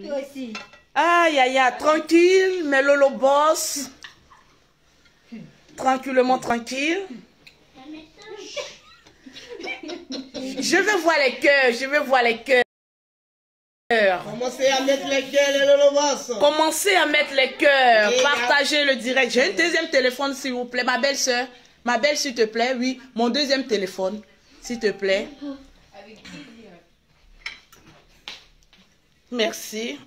Toi aussi. Aïe, aïe, aïe, tranquille, mais Lolo boss. Tranquillement, tranquille. Je vais voir les cœurs, je vais voir les cœurs. Commencez à mettre les cœurs, les Lolo boss. Commencez à mettre les cœurs, partagez le direct. J'ai un deuxième téléphone, s'il vous plaît. Ma belle-sœur, s'il te plaît, oui. Mon deuxième téléphone, s'il te plaît. Merci.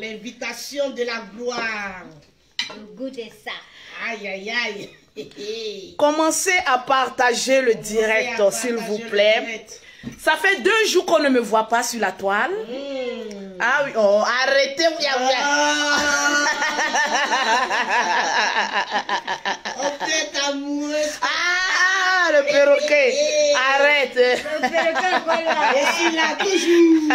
L'invitation de la gloire. Le goût de ça. Aïe, aïe, aïe. Commencez à partager le direct, s'il vous plaît. Ça fait 2 jours qu'on ne me voit pas sur la toile. Ah oui, oh, arrêtez, oui, oui. Oh, t'es amoureuse. Ah, le perroquet. Arrête. Le perroquet, voilà. Et s'il a toujours.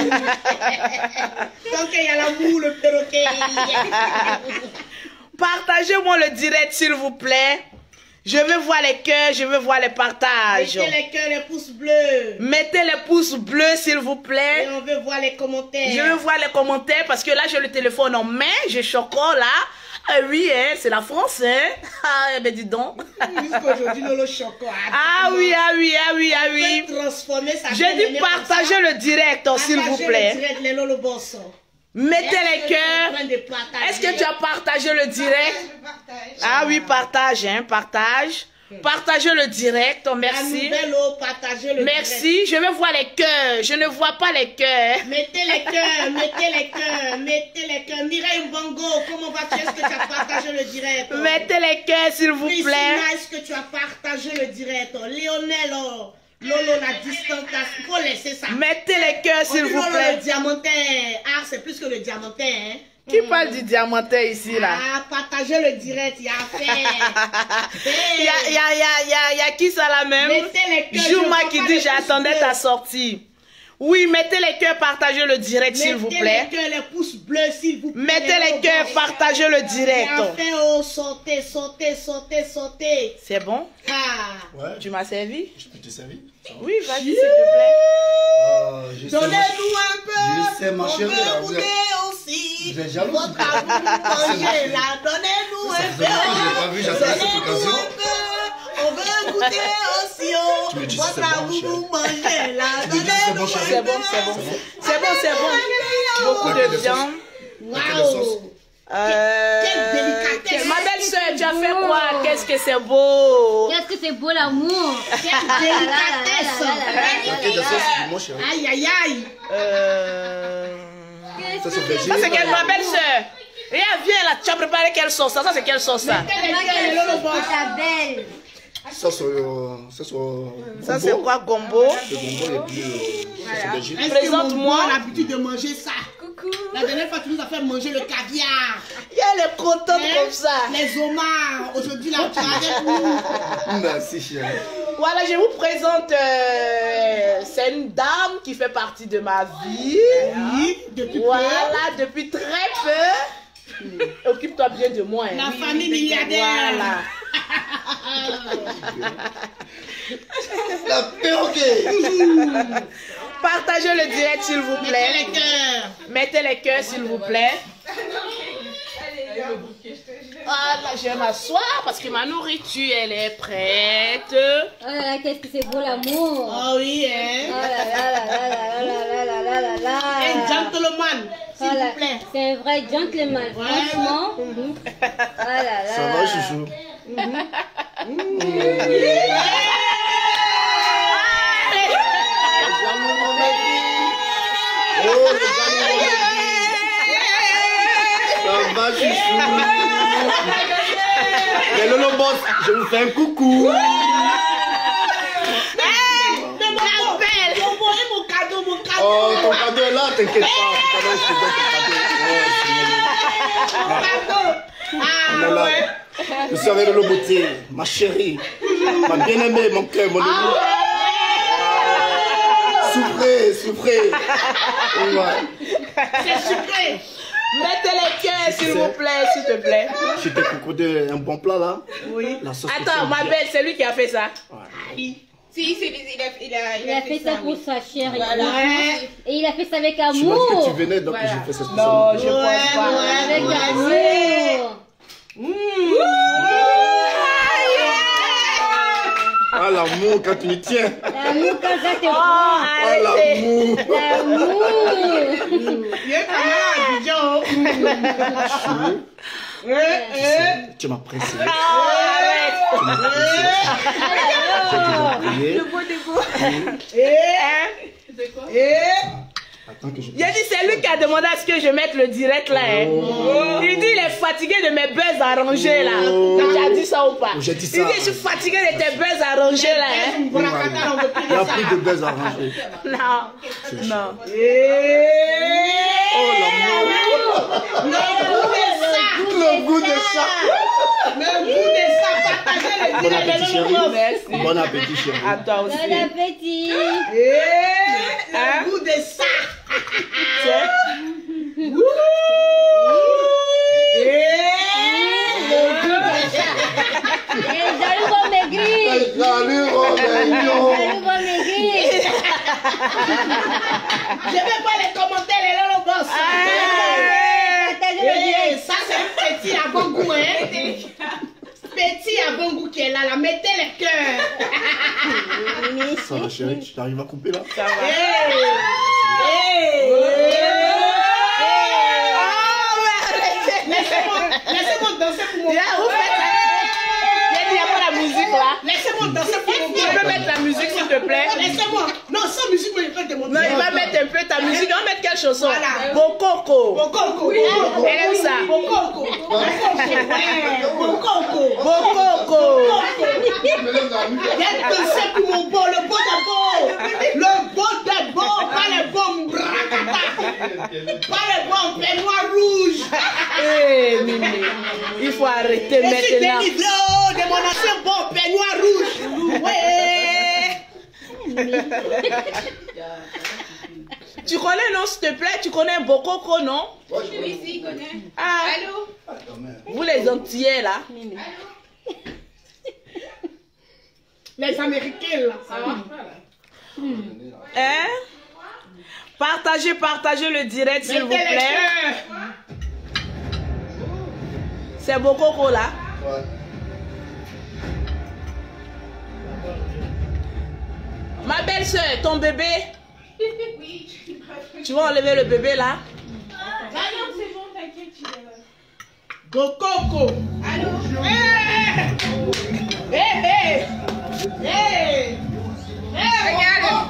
Tant qu'il y a l'amour, le perroquet. Partagez-moi le direct, s'il vous plaît. Je veux voir les cœurs, je veux voir les partages. Mettez les cœurs, les pouces bleus. Mettez les pouces bleus, s'il vous plaît. Et on veut voir les commentaires. Je veux voir les commentaires parce que là, j'ai le téléphone en main, j'ai chocolat. Ah oui, hein, c'est la France, hein. Ah, ben dis donc. Jusqu'aujourd'hui, Lolo chocolat. Ah oui, ah oui, ah oui, ah oui. J'ai dit partager le direct, s'il vous plaît. Le direct, les Lolo boss. Mettez les cœurs. Est-ce que tu as partagé le direct? Ah oui, partage, hein, partage. Partagez le direct, merci. Merci, je veux voir les cœurs. Je ne vois pas les cœurs. Mettez les cœurs, mettez les cœurs, mettez les cœurs. Mireille Mbongo, comment vas-tu? Est-ce que tu as partagé le direct? Mettez les cœurs, s'il vous plaît. Est-ce que tu as partagé le direct? Lionel, Lolo, la distance, il faut laisser ça. Mettez les cœurs, s'il vous plaît. Le diamantin. Ah, c'est plus que le diamantin, hein. Qui parle du diamantin ici, là? Ah, partagez le direct, il y a à faire. Il y a qui ça là même? Mettez les cœurs. Jouma qui dit j'attendais ta sortie. Oui, mettez les cœurs, partagez le direct, s'il vous plaît. Mettez les cœurs, les pouces bleus, s'il vous plaît. Mettez les cœurs, partagez le direct. Sautez, sautez, sautez, sautez. C'est bon? Ah. Ouais. Tu m'as servi? Je peux te servir? Oui, vas-y, s'il te plaît. Donnez-nous un peu. Je sais, ma chérie. On veut goûter aussi. Vous êtes jaloux? Votre amour manger là. Donnez-nous un peu. Je n'ai pas vu, j'attends cette occasion. On veut goûter aussi. Tu me dis Votre c'est bon, amour manger là. Tu me dis c'est bon, chérie. C'est bon, c'est bon. C'est bon, c'est bon. Beaucoup de viande. Waouh. Quelle délicatesse. Ma belle-sœur, tu as fait quoi? Qu'est-ce que c'est beau? Qu'est-ce que c'est beau l'amour. Quelle délicatesse. Aïe, aïe, aïe. Ça, c'est végé. Ça, c'est quelle, ma belle-sœur? Viens là, tu as préparé quelle sauce? Ça, c'est quelle sauce, ça? Ça, c'est quoi, gombo? Le gombo est plus... Présente-moi. On a l'habitude de manger ça. Coucou. La dernière fois, tu nous as fait manger le caviar. Elle est contente comme ça. Les homards. Aujourd'hui, là, tu as avec nous. Merci, chérie. Voilà, je vous présente... c'est une dame qui fait partie de ma vie. Oui, depuis peu. Voilà, depuis très peu. Occupe-toi bien de moi. La famille milliardaire. Voilà. La perroquet. Partagez le direct, s'il vous plaît. Mettez les cœurs. Mettez les cœurs, s'il vous plaît. Ah là, je vais m'asseoir parce que ma nourriture, elle est prête. Oh là là, qu'est-ce que c'est beau l'amour. Oh oui, hein. Oh là là là là là là là là là. Un gentleman, s'il vous plaît. C'est un vrai gentleman, franchement. Oh là là. Ça va, chouchou? Ça va, chouchou? Mais Lolo boss, je vous fais un coucou. Oh, ton cadeau est là, t'inquiète pas. Je te donne ton cadeau. Je suis avec Lolo Beauté, ma chérie, ma bien-aimée, mon cœur, mon amour. Souffrez, souffrez. C'est sucré. Mettez les cœurs, s'il vous plaît, s'il te plaît. Je t'ai concocté un bon plat là. Oui. La sauce Attends, ma belle, c'est lui qui a fait ça. Ouais. Si, il a fait ça pour sa chère. Voilà. Et il a fait ça avec Tu m'as dit amour. que tu venais, donc j'ai fait ça Non, spécialement. je pense pas. Avec amour. Ah, l'amour quand tu me tiens. L'amour quand ça te prend. Ah, l'amour. L'amour. Il est quand même à Abidjan. Tu m'as pressé. Arrête. Le beau défaut. Attends que je... J'ai dit, c'est lui qui a demandé à ce que je mette le direct là. Hein. Il dit, il est fatigué de mes buzz arrangés là. Tu as dit ça ou pas? J'ai dit ça. Il dit, je suis fatigué de tes buzz arrangés là. Hein. Il y a plus de buzz arrangés. Non. Non. Oh, l'amour. Le goût de ça. Le goût de ça, partagez le Bon direct. appétit, chérie. Merci. Bon appétit, chérie. À toi aussi. Bon appétit. Le goût de ça. Salut, bon maigri. Salut, Robinho. Salut, bon maigri. Je vais voir les commentaires, les lolos boss. Partagez le direct. Ça, c'est un petit à bon goût, hein. Petit à bon goût qui est là, là. Mettez les cœurs. Ça va, chérie, tu arrives à couper là? Ça va. Laissez-moi danser pour mon Là, vous faites ça. Il y a pas la musique là. Laissez-moi danser pour mon Tu peux mettre la musique s'il te plaît? Laissez-moi. Non, sans musique, moi, je vais te montrer. Non, il va mettre un peu ta musique. On va mettre quelle chanson? Voilà. Bokoko. Bokoko. Elle aime ça. Bokoko. Bokoko. Bokoko. Viens danser pour mon beau, le beau d'abord. Le beau d'abord, pas le bon bracata. Pas le bon peignoir rouge. Eh, Mimi, il faut arrêter Je suis maintenant. délivré de mon ancien bon peignoir rouge. Ouais. Tu connais, non, s'il te plaît? Tu connais Bokoko, non? Oui, si, je connais. Ah, Allô? vous les Antillais, là. Les Américains, là. Hein? Partagez le direct, s'il vous Mettez les plaît. cœurs. C'est Bokoko, là. Ouais. Ma belle-soeur, ton bébé. Tu vas enlever le bébé, là? C'est bon, t'inquiète. Bokoko. Allô? Regarde.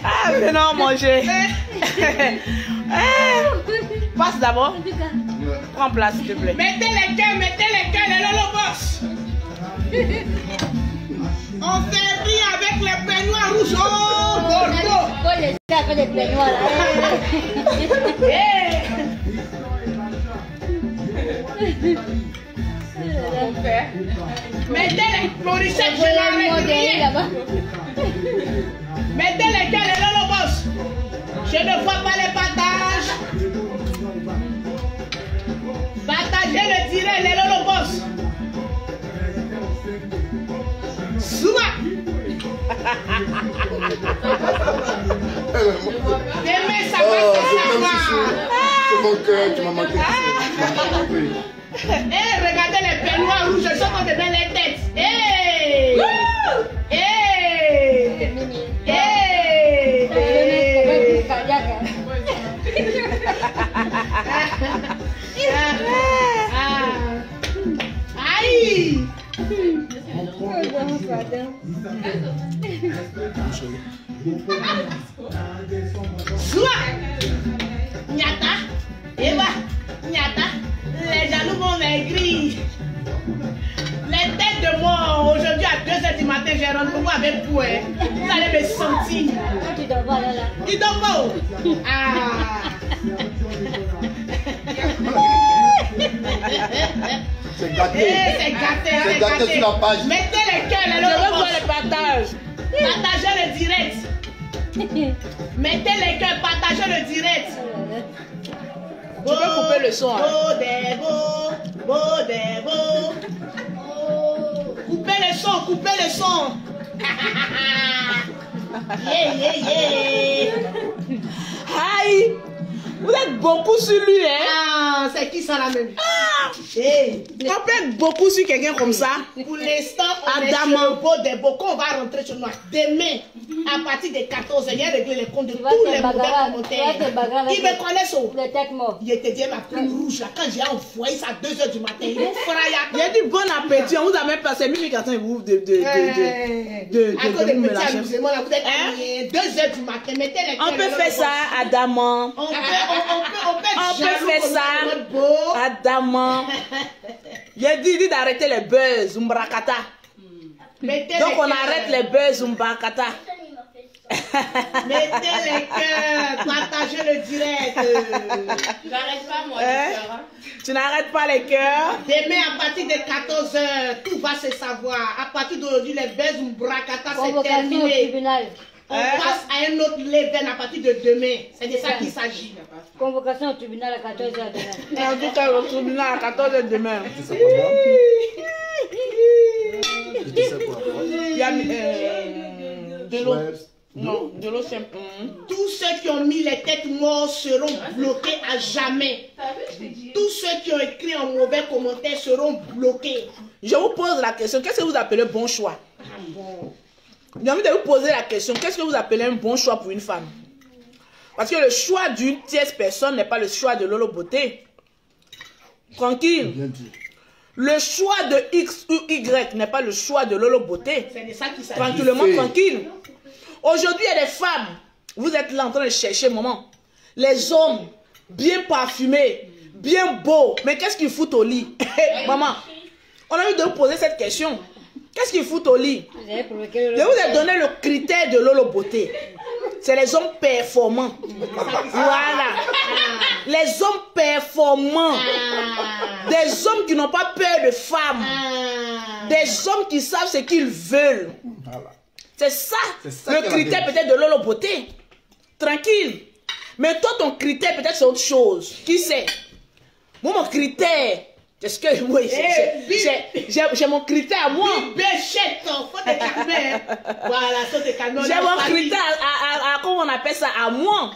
Ah, venons manger. Passe d'abord. Prends place, s'il te plaît. Mettez les cœurs, les lolobos. On fait rire avec les peignoirs rouges. Oh, Bordeaux. Faut laisser avec les peignoirs là. Mettez les Mauricette, je n'arrête rien. Mettez les cœurs, les lolobos. Je ne vois pas les partages. Partagez le direct, les lolobos. Souma. Demain, ça va c'est mon cœur qui m'a manqué. Eh, regardez les peignoirs rouges, je sens qu'on te met les têtes. Hey! Hey! Hey! Aïe! Soua! Nyata! Eva! Nyata! Les jaloux vont maigrir. Les têtes de mort. Aujourd'hui à 2h du matin, j'ai rendez-vous avec vous. Vous allez me sentir. Tu dors pas là. Tu dors pas où? Ah! C'est gâté. C'est gâté, C'est gâté sur la page. Mettez les cœurs, les Je veux voir lolobos. les partages. Partagez le direct. Mettez les cœurs, partagez le direct. Tu peux couper le son. Hein? Beau. Coupez le son, coupez le son. Yeah. Aïe! Vous êtes beaucoup sur lui, hein? Ah, c'est qui ça la même? Ah! Hey. On peut être beaucoup sur quelqu'un comme ça. Pour l'instant, on est Adama. sur le beau des beaux. Quand on va rentrer chez nous, demain, à partir de 14h, il y a réglé les comptes de Tu vas tous te les mauvais bagarrer, commentaires. tu vas te bagarrer avec Ils me connaissent. les têtes mortes. Il était déjà ma plume rouge là. Quand j'ai envoyé ça à 2h du matin, ils m'ont frayé. J'ai dit bon appétit. On vous a même passé 1400 et vous de À cause de vous me petits lâchez. amusements là, vous êtes Hein? ennuyés. 2h du matin, mettez les On peut faire ça, Adamant. On peut On peut faire ça, beau. Adamant. J'ai dit d'arrêter les buzz, Umbrakata. Mettez Donc les on cœurs. arrête les buzz, Umbrakata. Mettez les cœurs, partagez le direct. J'arrête pas moi Hein? de faire, hein. Tu n'arrêtes pas les cœurs. Demain, à partir de 14h, tout va se savoir. À partir d'aujourd'hui, les buzz Umbrakata, c'est Convocation au terminé. tribunal. On passe à un autre level à partir de demain. C'est de ça qu'il s'agit. Convocation au tribunal à 14h demain. En tout cas, le tribunal à 14h demain. Tu sais quoi boire? Tu sais quoi boire? Il y a de l'eau. Non, de l'eau simple. Tous ceux qui ont mis les têtes mortes seront bloqués à jamais. Tous ceux qui ont écrit en mauvais commentaire seront bloqués. Je vous pose la question, qu'est-ce que vous appelez bon choix? J'ai envie de vous poser la question, qu'est-ce que vous appelez un bon choix pour une femme? Parce que le choix d'une tierce personne n'est pas le choix de Lolo Beauté. Tranquille. Bien dit. Le choix de X ou Y n'est pas le choix de Lolo Beauté. C'est de ça qu'il s'agit. Tranquillement, Oui. tranquille. Aujourd'hui, il y a des femmes, vous êtes là en train de chercher, maman. Les hommes, bien parfumés, bien beaux. Mais qu'est-ce qu'ils foutent au lit? Maman, on a envie de vous poser cette question. Qu'est-ce qu'ils foutent au lit? Vous avez provoqué le Je vous ai donné le critère de Lolo Beauté. C'est les hommes performants. Voilà. Les hommes performants. Des hommes qui n'ont pas peur de femmes. Des hommes qui savent ce qu'ils veulent. Voilà. C'est ça, C'est ça le qui est la critère vérité. peut-être de Lolo Beauté. Tranquille. Mais toi, ton critère peut-être c'est autre chose. Qui sait? Moi, mon critère, c'est ce que moi, j'ai mon critère à moi. Béchette, faut te calmer. Voilà, faut te calmer. J'ai mon critère à comment on appelle ça, à moi.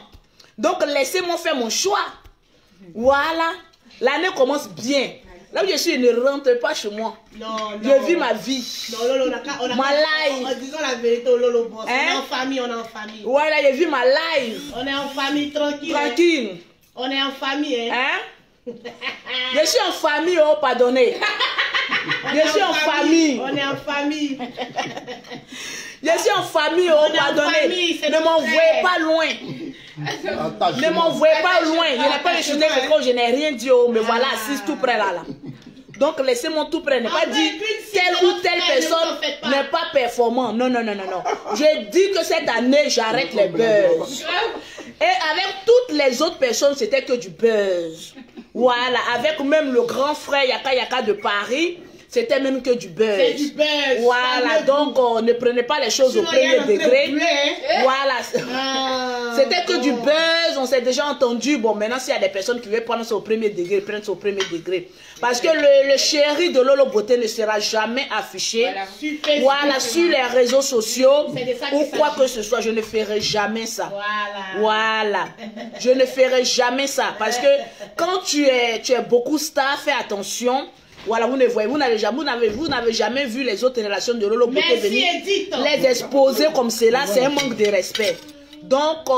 Donc, laissez-moi faire mon choix. Voilà. L'année commence bien. Là où je suis, ne rentre pas chez moi. Non. Je vis ma vie. Non, Lolo, on a Ma life. disons la vérité au Lolo Boss. Hein? On est en famille. Voilà, je vis ma life. On est en famille, tranquille. Tranquille. On est en famille, hein? Je suis en famille, oh, pardonnez. Je suis en famille. On est en famille. Je suis en famille, oh, pardonnez. Ne m'envoyez pas loin. Ne m'envoyez pas loin. Je n'ai pas échoué que je n'ai rien dit, oh, mais voilà, assise tout près là. Donc laissez-moi tout près. Ne pas dire telle ou telle personne n'est pas performant. Non, non, non, non, non. J'ai dit que cette année, j'arrête les buzz. Et avec toutes les autres personnes, c'était que du buzz. Voilà, avec même le grand frère Yaka Yaka de Paris, c'était même que du buzz. C'est du buzz. Voilà, donc ne prenez pas les choses au premier degré. Voilà. C'était que du buzz, on s'est déjà entendu. Bon, maintenant, s'il y a des personnes qui veulent prendre ça au premier degré, prennent ça au premier degré. Parce que le chéri de Lolo Beauté ne sera jamais affiché. Voilà, sur les réseaux sociaux ou quoi que ce soit. Je ne ferai jamais ça. Voilà. Je ne ferai jamais ça. Parce que quand tu es beaucoup star, fais attention. Voilà, vous n'avez jamais vu les autres relations de Lolo Beauté venir les exposer comme cela, c'est un manque de respect. Donc,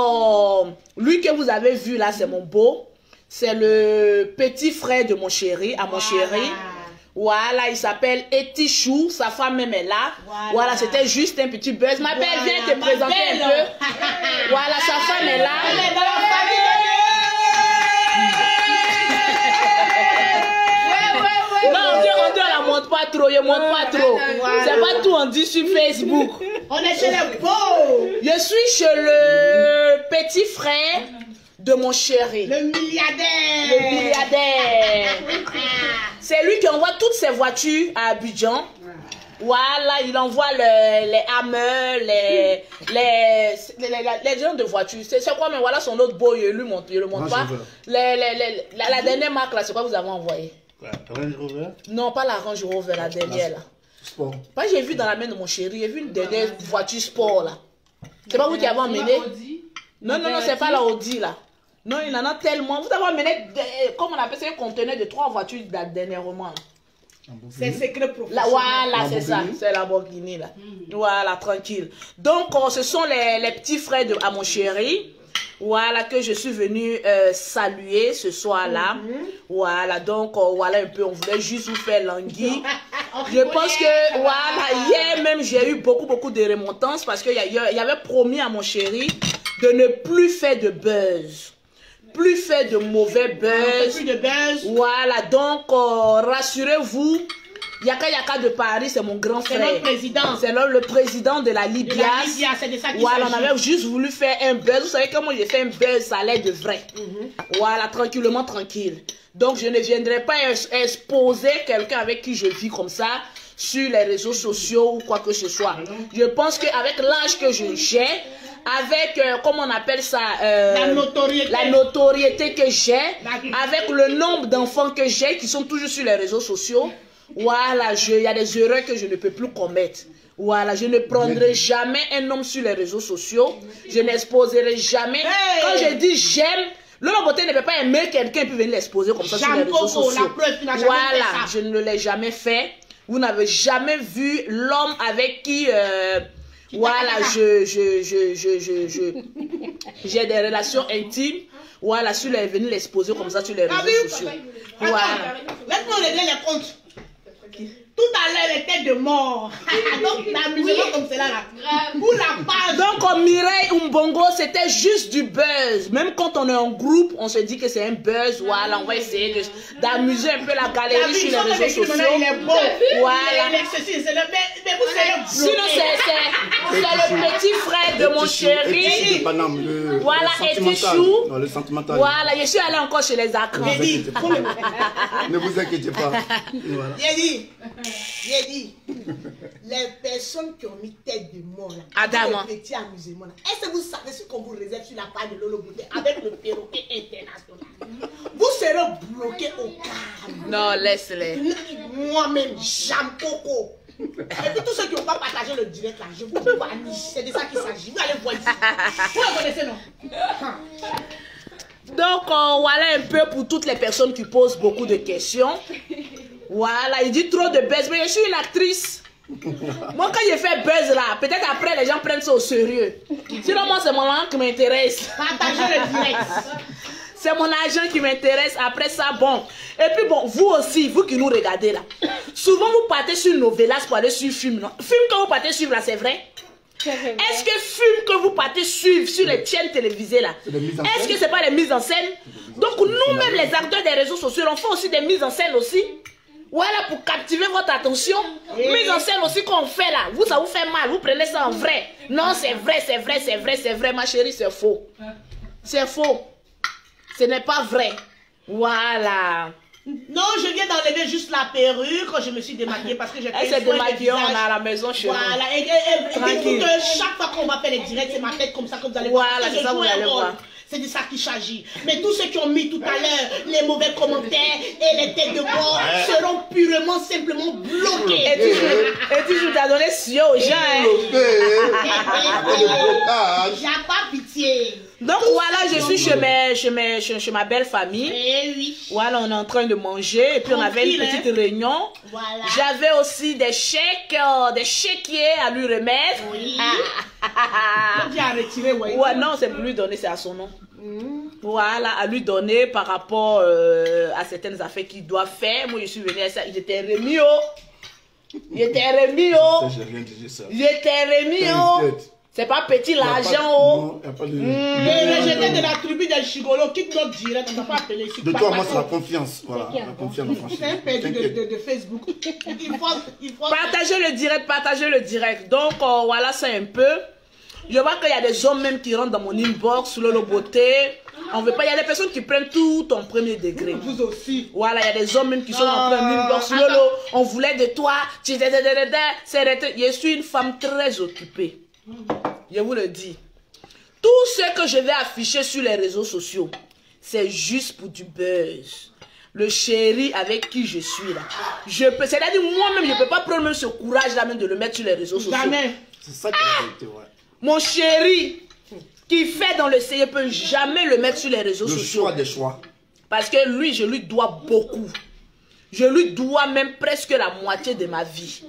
lui que vous avez vu là, c'est mon beau. C'est le petit frère de mon chéri, à mon chéri. Voilà, il s'appelle Etichou, sa femme même est là. Voilà, c'était juste un petit buzz. Ma belle, viens te présenter un peu. Voilà, sa femme est là. Elle est dans la famille. Non, on la montre pas trop, je montre pas trop. C'est pas tout on dit sur Facebook. On est chez les beaux. Je suis chez le petit frère de mon chéri. Le milliardaire. Le milliardaire. C'est lui qui envoie toutes ses voitures à Abidjan. Voilà, il envoie les Hammer, les gens de voitures. C'est quoi, mais voilà son autre beau, je le montre pas. La dernière marque là, c'est quoi vous avez envoyé? Range Rover? Non, pas la Range Rover, la dernière là. Sport. Pas j'ai vu dans la main de mon chéri, j'ai vu une dernière voiture sport là. C'est pas vous qui avez emmené? Non, non, non, c'est pas la Audi là. Non, il en a tellement. Vous avez emmené, comme on appelle ça, un conteneur de 3 voitures dernièrement. C'est secret professionnel. Voilà, c'est ça. C'est la Lamborghini là. Voilà, tranquille. Donc, ce sont les petits frères à mon chéri. Voilà, que je suis venue saluer ce soir-là. Voilà, donc, voilà un peu, on voulait juste vous faire languir. Je pense que, voilà, hier même, j'ai eu beaucoup de remontances parce qu'il y avait promis à mon chéri de ne plus faire de buzz. Plus faire de mauvais buzz. Plus de buzz. Voilà, donc, rassurez-vous. Yaka Yaka de Paris, c'est mon grand frère. C'est notre président. C'est le président de la Libya. C'est de ça qu'il voilà, on avait juste voulu faire un buzz. Vous savez comment j'ai fait un buzz, ça allait de vrai. Voilà, tranquillement, tranquille. Donc, je ne viendrai pas exposer quelqu'un avec qui je vis comme ça sur les réseaux sociaux ou quoi que ce soit. Je pense qu'avec l'âge que j'ai, avec, comment on appelle ça, la notoriété que j'ai, avec le nombre d'enfants que j'ai qui sont toujours sur les réseaux sociaux, voilà, il y a des erreurs que je ne peux plus commettre. Voilà, je ne prendrai jamais un homme sur les réseaux sociaux. Je n'exposerai jamais. Quand je dis j'aime, Lolo Beauté ne peut pas aimer quelqu'un et puis venir l'exposer comme ça sur les réseaux sociaux. Voilà, je ne l'ai jamais fait. Vous n'avez jamais vu l'homme avec qui, voilà, j'ai des relations intimes. Voilà, venir l'exposer comme ça sur les réseaux sociaux. Voilà. Laisse-moi régler les comptes. Tout à l'heure, les têtes de mort. Donc, l'amusement comme cela là. Pour la page. Donc, Mireille Mbongo, c'était juste du buzz. Même quand on est en groupe, on se dit que c'est un buzz. Voilà, on va essayer d'amuser un peu la galerie sur les réseaux sociaux. Il est beau. Voilà. Mais vous serez sinon, c'est le petit frère de mon chéri. Voilà, Etichou. Non, le sentimental. Voilà, je suis allée encore chez les acrans. Ne vous inquiétez pas. J'ai dit, les personnes qui ont mis tête de mort là, Adama. les petits amusements là, est-ce que vous savez ce qu'on vous réserve sur la page de Lolo Beauté avec le perroquet international? Vous serez bloqué au calme. Non, laisse-les. Moi-même, j'aime Coco. Et puis tous ceux qui n'ont pas partagé le direct là, je vous bannis. C'est de ça qu'il s'agit. Vous allez voir ici. Vous le connaissez, non? Donc, voilà un peu pour toutes les personnes qui posent beaucoup de questions. Voilà, il dit trop de buzz, mais je suis une actrice. Moi, quand je fais buzz là, peut-être après les gens prennent ça au sérieux. Sinon, moi, c'est mon langue qui m'intéresse. Partagez le direct. C'est mon argent qui m'intéresse. Après ça, bon. Et puis bon, vous aussi, vous qui nous regardez là. Souvent, vous partez sur Novelas pour aller sur film. Non? Film que vous partez suivre là, c'est vrai? Est-ce que film que vous partez suivre sur les chaînes télévisées là, est-ce que c'est pas les mises en scène? Donc nous-mêmes les acteurs des réseaux sociaux, on fait aussi des mises en scène aussi. Voilà, pour captiver votre attention. Mise en scène aussi qu'on fait là. Vous, ça vous fait mal, vous prenez ça en vrai. Non, c'est vrai, c'est vrai, c'est vrai, c'est vrai, ma chérie, c'est faux. C'est faux. Ce n'est pas vrai. Voilà. Non, je viens d'enlever juste la perruque quand je me suis démaquillée parce que j'ai fait elle s'est démaquillée, on est à la maison chez nous. Voilà, et chaque fois qu'on va faire les directs, c'est ma tête comme ça que vous allez voir. Voilà, c'est ça, vous allez voir. C'est de ça qu'il s'agit. Mais tous ceux qui ont mis tout à l'heure les mauvais commentaires et les têtes de mort seront purement, simplement bloqués. Et tu je t'ai donné sueur aux gens. J'ai pas pitié. Donc voilà, je suis chez ma belle famille. Oui. Voilà, on est en train de manger et puis on avait une petite réunion. Voilà. J'avais aussi des chèques, des chéquiers à lui remettre. Oui. Tu as retiré, oui. Ouais, non, c'est pour lui donner, c'est à son nom. Voilà, à lui donner par rapport à certaines affaires qu'il doit faire. Moi, je suis venue à ça, il était remis au. Il était remis au. Il était remis au. C'est pas petit l'argent. J'étais de la tribu des Chigolo, quitte notre direct, on ne va pas appeler. De toi, moi, c'est la confiance. Voilà, la confiance, la franchise. C'est un perdu de Facebook. Il faut... Partagez le direct. Donc, voilà, c'est un peu. Je vois qu'il y a des hommes même qui rentrent dans mon inbox, Lolo Beauté. On veut pas, il y a des personnes qui prennent tout en premier degré. Vous aussi. Voilà, il y a des hommes même qui sont rentrés en inbox. Lolo, on voulait de toi. Je suis une femme très occupée. Je vous le dis. Tout ce que je vais afficher sur les réseaux sociaux, c'est juste pour du buzz. Le chéri avec qui je suis là. C'est-à-dire moi-même, je ne peux pas prendre même ce courage-là même de le mettre sur les réseaux sociaux. Jamais. C'est ça qui est la vérité, ouais. Mon chéri, qui fait dans le C, je ne peux jamais le mettre sur les réseaux sociaux. Le choix des choix. Parce que lui, je lui dois beaucoup. Je lui dois même presque la moitié de ma vie.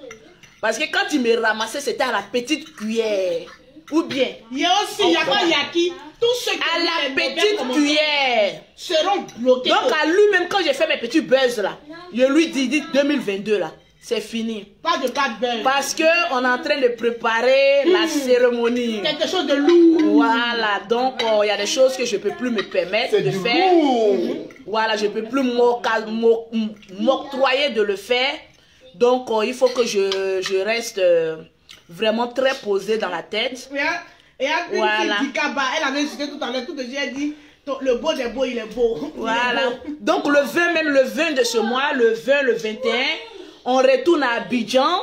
Parce que quand il me ramassait, c'était à la petite cuillère. Ou bien. Il y a aussi, il y a pas Yaki. Tous ceux qui à la petite cuillère seront bloqués. Donc à lui-même, quand j'ai fait mes petits buzz là, je lui dis 2022 là, c'est fini. Pas de buzz. Parce qu'on est en train de préparer la cérémonie. Quelque chose de lourd. Voilà, donc il y a des choses que je ne peux plus me permettre de faire. Voilà, je ne peux plus m'octroyer de le faire. Donc, il faut que je reste vraiment très posée dans la tête. Et voilà. Elle avait cité tout à l'heure, tout de suite, elle dit, le beau des beaux, il est beau. Voilà. Donc, le 20 de ce mois, le 20, le 21, on retourne à Abidjan.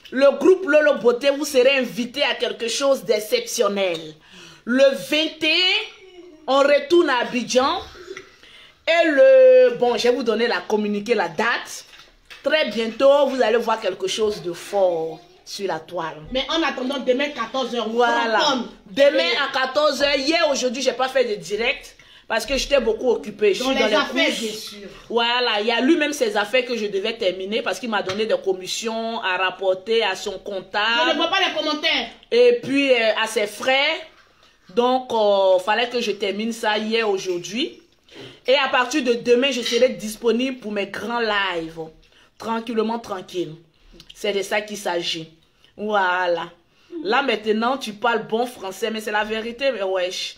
Le groupe Lolo Beauté, vous serez invité à quelque chose d'exceptionnel. Le 21, on retourne à Abidjan. Et bon, je vais vous donner communiquer la date. Très bientôt, vous allez voir quelque chose de fort sur la toile. Mais en attendant, demain 14h, voilà. Demain à 14h, hier, aujourd'hui, je n'ai pas fait de direct parce que j'étais beaucoup occupée. Je suis dans les affaires, bien sûr. Voilà, il y a lui-même ses affaires que je devais terminer parce qu'il m'a donné des commissions à rapporter à son comptable. Je ne vois pas les commentaires. Et puis à ses frères. Donc, il fallait que je termine ça hier, aujourd'hui. Et à partir de demain, je serai disponible pour mes grands lives. Tranquillement, tranquille. C'est de ça qu'il s'agit. Voilà. Là, maintenant, tu parles bon français, mais c'est la vérité, mais wesh.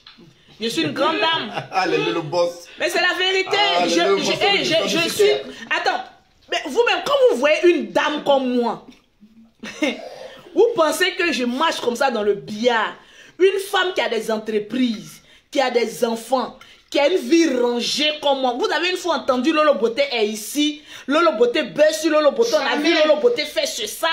Je suis une grande dame. Allez, le boss. Mais c'est la vérité. Je suis... Attends. Mais vous-même, quand vous voyez une dame comme moi, vous pensez que je marche comme ça dans le billard. Une femme qui a des entreprises, qui a des enfants, qui a une vie rangée comme moi. Vous avez une fois entendu Lolo Beauté est ici. Lolo Beauté buzz sur Lolo Beauté. On a vu Lolo Beauté faire ça.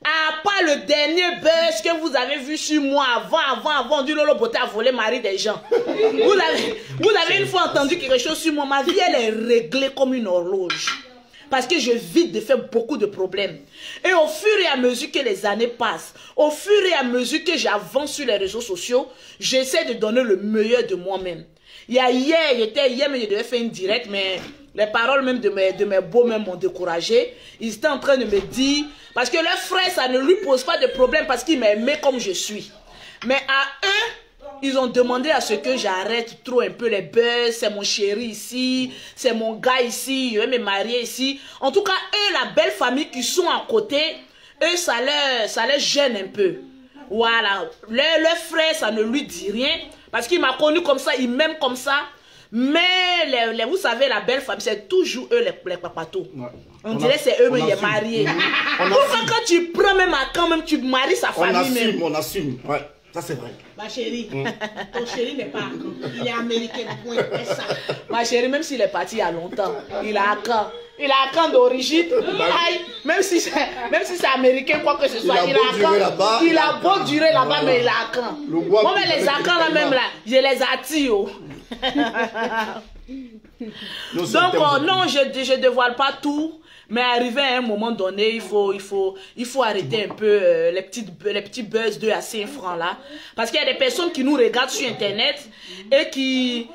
À part le dernier buzz que vous avez vu sur moi avant, du Lolo Beauté a volé mari des gens. Vous avez une fois entendu quelque chose sur moi. Ma vie, elle est réglée comme une horloge. Parce que je vide de faire beaucoup de problèmes. Et au fur et à mesure que les années passent, au fur et à mesure que j'avance sur les réseaux sociaux, j'essaie de donner le meilleur de moi-même. Hier, mais je devais faire une direct, mais les paroles même de mes beaux même m'ont découragé. Ils étaient en train de me dire, parce que leur frère, ça ne lui pose pas de problème parce qu'il m'aimait comme je suis. Mais à eux, ils ont demandé à ce que j'arrête trop un peu les buzz. C'est mon chéri ici, c'est mon gars ici, je vais me marier ici. En tout cas, eux, la belle famille qui sont à côté, eux, ça les gêne un peu. Voilà. Le frère, ça ne lui dit rien. Parce qu'il m'a connu comme ça, il m'aime comme ça. Mais vous savez, la belle famille, c'est toujours eux les papatos. Ouais. On dirait que c'est eux qui sont mariés. Pourquoi quand tu prends même à quand même tu maries sa famille on assume. Ouais, ça c'est vrai. Ma chérie, ton chéri n'est pas il est américain. Point, ça. Ma chérie, même s'il est parti il y a longtemps, il a un camp d'origine. Même si c'est américain, quoi que ce soit, il a beau durer là-bas, mais il a un camp. Moi, mais les accents là même là, je les attire. Donc non, je dévoile pas tout, mais arrivé à un moment donné, il faut arrêter un peu les petits buzz de à 5 francs là, parce qu'il y a des personnes qui nous regardent sur internet et qui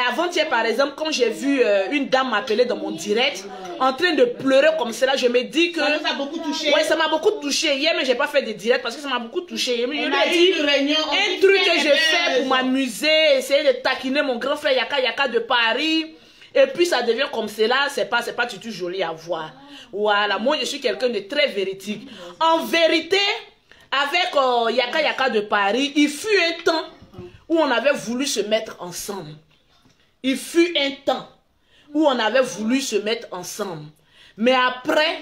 avant-hier par exemple, quand j'ai vu une dame m'appeler dans mon direct en train de pleurer comme cela, je me dis que ça nous a beaucoup touché. Ouais, ça m'a beaucoup touché hier, mais j'ai pas fait de direct parce que ça m'a beaucoup touché. Je lui ai dit un truc que je fais pour m'amuser, essayer de taquiner mon grand frère Yaka de Paris, et puis ça devient comme cela. C'est pas du tout joli à voir. Voilà, moi je suis quelqu'un de très véridique. En vérité, avec Yaka de Paris, il fut un temps où on avait voulu se mettre ensemble. Il fut un temps où on avait voulu se mettre ensemble. Mais après,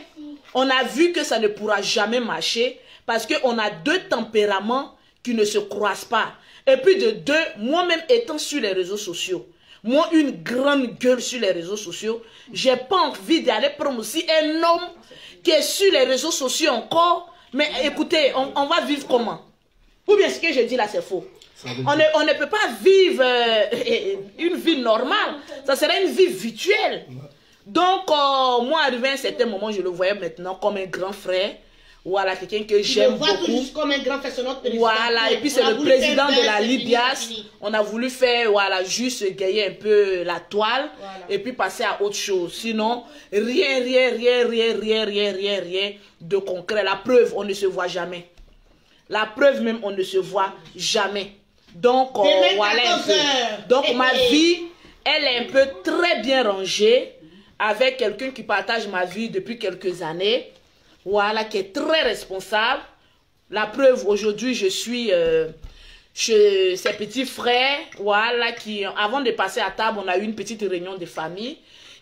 on a vu que ça ne pourra jamais marcher parce qu'on a deux tempéraments qui ne se croisent pas. Et puis de deux, moi-même étant sur les réseaux sociaux, moi une grande gueule sur les réseaux sociaux, j'ai pas envie d'aller prendre aussi un homme qui est sur les réseaux sociaux encore. Mais écoutez, on va vivre comment? Ou bien ce que je dis là c'est faux? On ne peut pas vivre une vie normale. Ça serait une vie virtuelle. Donc, moi, arrivé à un certain moment, je le voyais maintenant comme un grand frère. Voilà, quelqu'un que j'aime beaucoup. Comme un grand frère, c'est notre président. Voilà, et puis c'est le président de la Libias. On a voulu faire, voilà, juste gayer un peu la toile. Voilà. Et puis passer à autre chose. Sinon, rien de concret. La preuve, on ne se voit jamais. La preuve même, on ne se voit jamais. Donc, voilà un peu. Donc, ma vie, elle est un peu très bien rangée avec quelqu'un qui partage ma vie depuis quelques années. Voilà, qui est très responsable. La preuve, aujourd'hui, je suis chez ses petits frères. Voilà, qui, avant de passer à table, on a eu une petite réunion de famille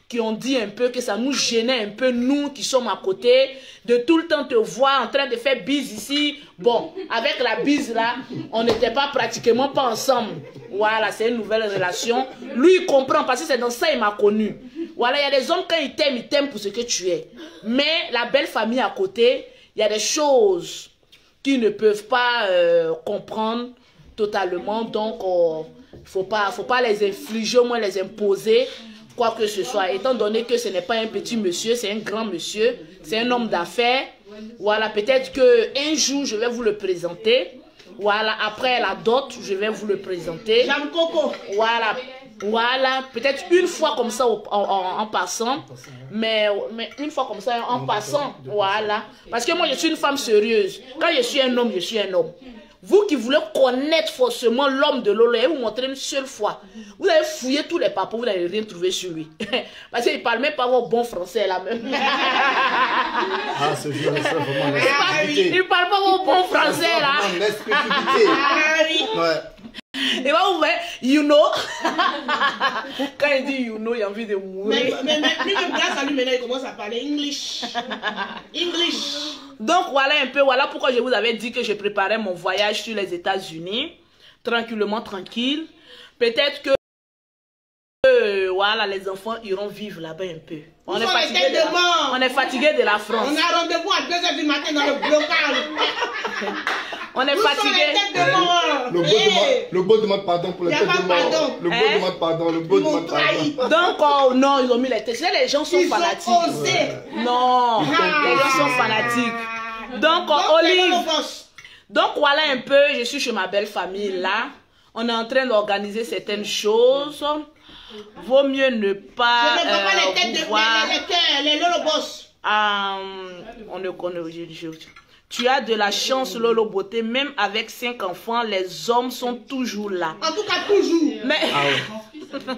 qui ont dit un peu que ça nous gênait un peu, nous qui sommes à côté, de tout le temps te voir en train de faire bise ici. Bon, avec la bise là, on n'était pas pratiquement pas ensemble. Voilà, c'est une nouvelle relation. Lui, il comprend parce que c'est dans ça qu'il m'a connu. Voilà, il y a des hommes, quand ils t'aiment pour ce que tu es. Mais la belle famille à côté, il y a des choses qu'ils ne peuvent pas comprendre totalement. Donc, faut pas les infliger, au moins les imposer. Quoi que ce soit, étant donné que ce n'est pas un petit monsieur, c'est un grand monsieur, c'est un homme d'affaires. Voilà, peut-être qu'un jour, je vais vous le présenter. Voilà, après la dot, je vais vous le présenter. Jean Coco. Voilà, peut-être une fois comme ça en passant, mais une fois comme ça en passant, voilà. Parce que moi, je suis une femme sérieuse. Quand je suis un homme, je suis un homme. Vous qui voulez connaître forcément l'homme de Lolo, et vous montrer une seule fois. Vous allez fouiller tous les papas, vous n'allez rien trouver sur lui. Parce qu'il ne parle même pas vos bons français là même. Ah, ce vieux, c'est vraiment il ne parle pas vos bons français là. Et va vous voir, you know. Quand il dit you know, il a envie de mourir. Mais grâce à lui, maintenant, il commence à parler English. Donc voilà un peu, voilà pourquoi je vous avais dit que je préparais mon voyage sur les États-Unis. Tranquillement, tranquille. Peut-être que voilà, les enfants iront vivre là-bas un peu. On est fatigué de la France. On a rendez-vous à 2 h du matin dans le local. On est fatigué. Le beau demande pardon pour le tête de mort. Le beau demande pardon, le beau demande pardon. Donc, non, ils ont mis les têtes. Les gens sont fanatiques. Non, les gens sont fanatiques. Donc, Olive. Donc, voilà un peu, je suis chez ma belle famille là. On est en train d'organiser certaines choses. Vaut mieux ne pas. Je ne vois pas les têtes de les lolobos. On ne connaît. Tu as de la chance, Lolo Beauté. Même avec 5 enfants, les hommes sont toujours là. En tout cas, toujours. Mais...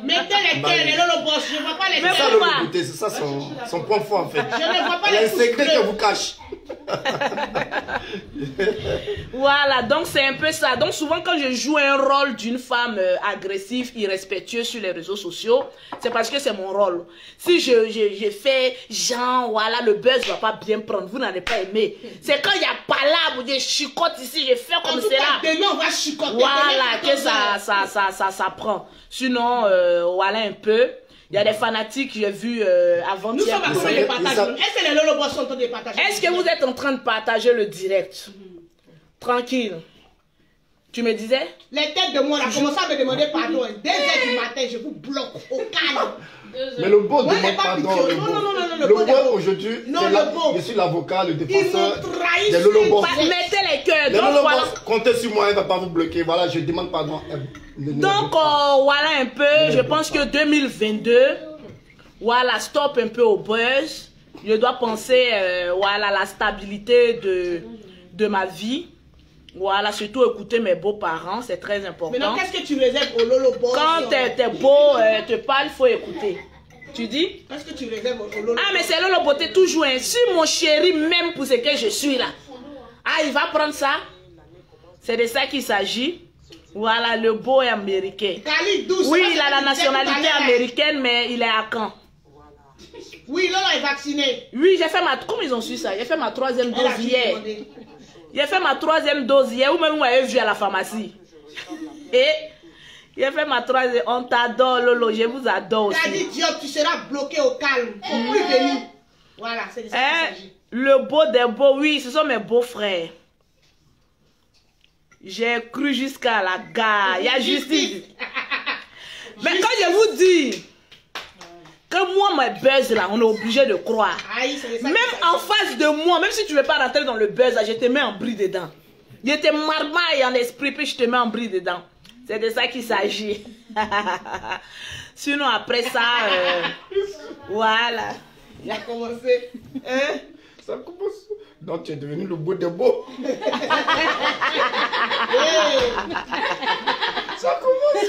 Mettez les cœurs, les Lolo Boss. Je ne vois pas les Mais cœurs. Ça, Lolo Beauté, c'est ça son point fort en fait. Je ne vois pas les Les pouces secrets bleus. qu'elle vous cache. Voilà, donc c'est un peu ça. Donc souvent quand je joue un rôle d'une femme agressive, irrespectueuse sur les réseaux sociaux, c'est parce que c'est mon rôle. Si je fais genre, voilà, le buzz va pas bien prendre, vous n'allez pas aimer. C'est quand il y a pas là, vous dites chicote ici, je fais comme c'est là. Demain, on va chicoter. Voilà, que ça prend. Sinon, voilà un peu. Il y a des fanatiques, j'ai vu avant. Nous sommes à combien de partages? Est-ce que les Lolo Boss sont en train de partager? Est-ce que vous êtes en train de partager le direct? Tranquille. Tu me disais? Les têtes de moi, on a commencé à me demander pardon. 2 heures du matin, je vous bloque au calme. Mais le beau Moi, j'ai demande pas pardon. pitié. Le Non, beau. non, non, non, Le le beau beau d'abord. aujourd'hui, Non, c'est le là, beau. je suis l'avocat, le Ils défenseur m'ont trahi. des Lolo Boss. Mettez les cœurs. Les Donc Lolo voilà. Boss, comptez sur moi, elle ne va pas vous bloquer. Voilà, je demande pardon. Donc voilà un peu. Je pense que 2022, voilà, stop un peu au buzz. Je dois penser, voilà, la stabilité de ma vie. Voilà, surtout écouter mes beaux-parents, c'est très important. Maintenant, qu'est-ce que tu réserves au Lolo Boss? Quand t'es beau, te parle, il faut écouter. Tu dis? Qu'est-ce que tu réserves au Lolo Boss? Ah, mais c'est Lolo Beauté toujours. Hein. Si mon chéri m'aime pour ce que je suis là, ah, il va prendre ça. C'est de ça qu'il s'agit. Voilà, le beau est américain. Khalid Douce. Oui, il a la nationalité américaine, mais il est à Caen. Oui, Lolo est vacciné. Oui, j'ai fait ma... Comment ils ont su ça? J'ai fait ma 3e Elle a dose dû hier. demander. J'ai fait ma 3e dose hier, ou même vous m'avez vu à la pharmacie. Et j'ai fait ma 3e. On t'adore, Lolo, je vous adore aussi. Khalid Diop, tu seras bloqué au calme. Faut plus venir. Voilà, c'est de ça qu'il s'agit. Le beau des beaux, oui, ce sont mes beaux-frères. J'ai cru jusqu'à la gare. Il y a justice. Mais quand je vous dis que moi, ma buzz là, on est obligé de croire. Aïe, c'est de ça Même qu'il s'agit. en face de moi, même si tu ne veux pas rentrer dans le buzz, là, je te mets en bris dedans. Je te marmaille en esprit, puis je te mets en bris dedans. C'est de ça qu'il s'agit. Sinon, après ça, voilà. Il a commencé. Hein? Ça commence. Donc tu es devenu le beau des beaux. Ça commence.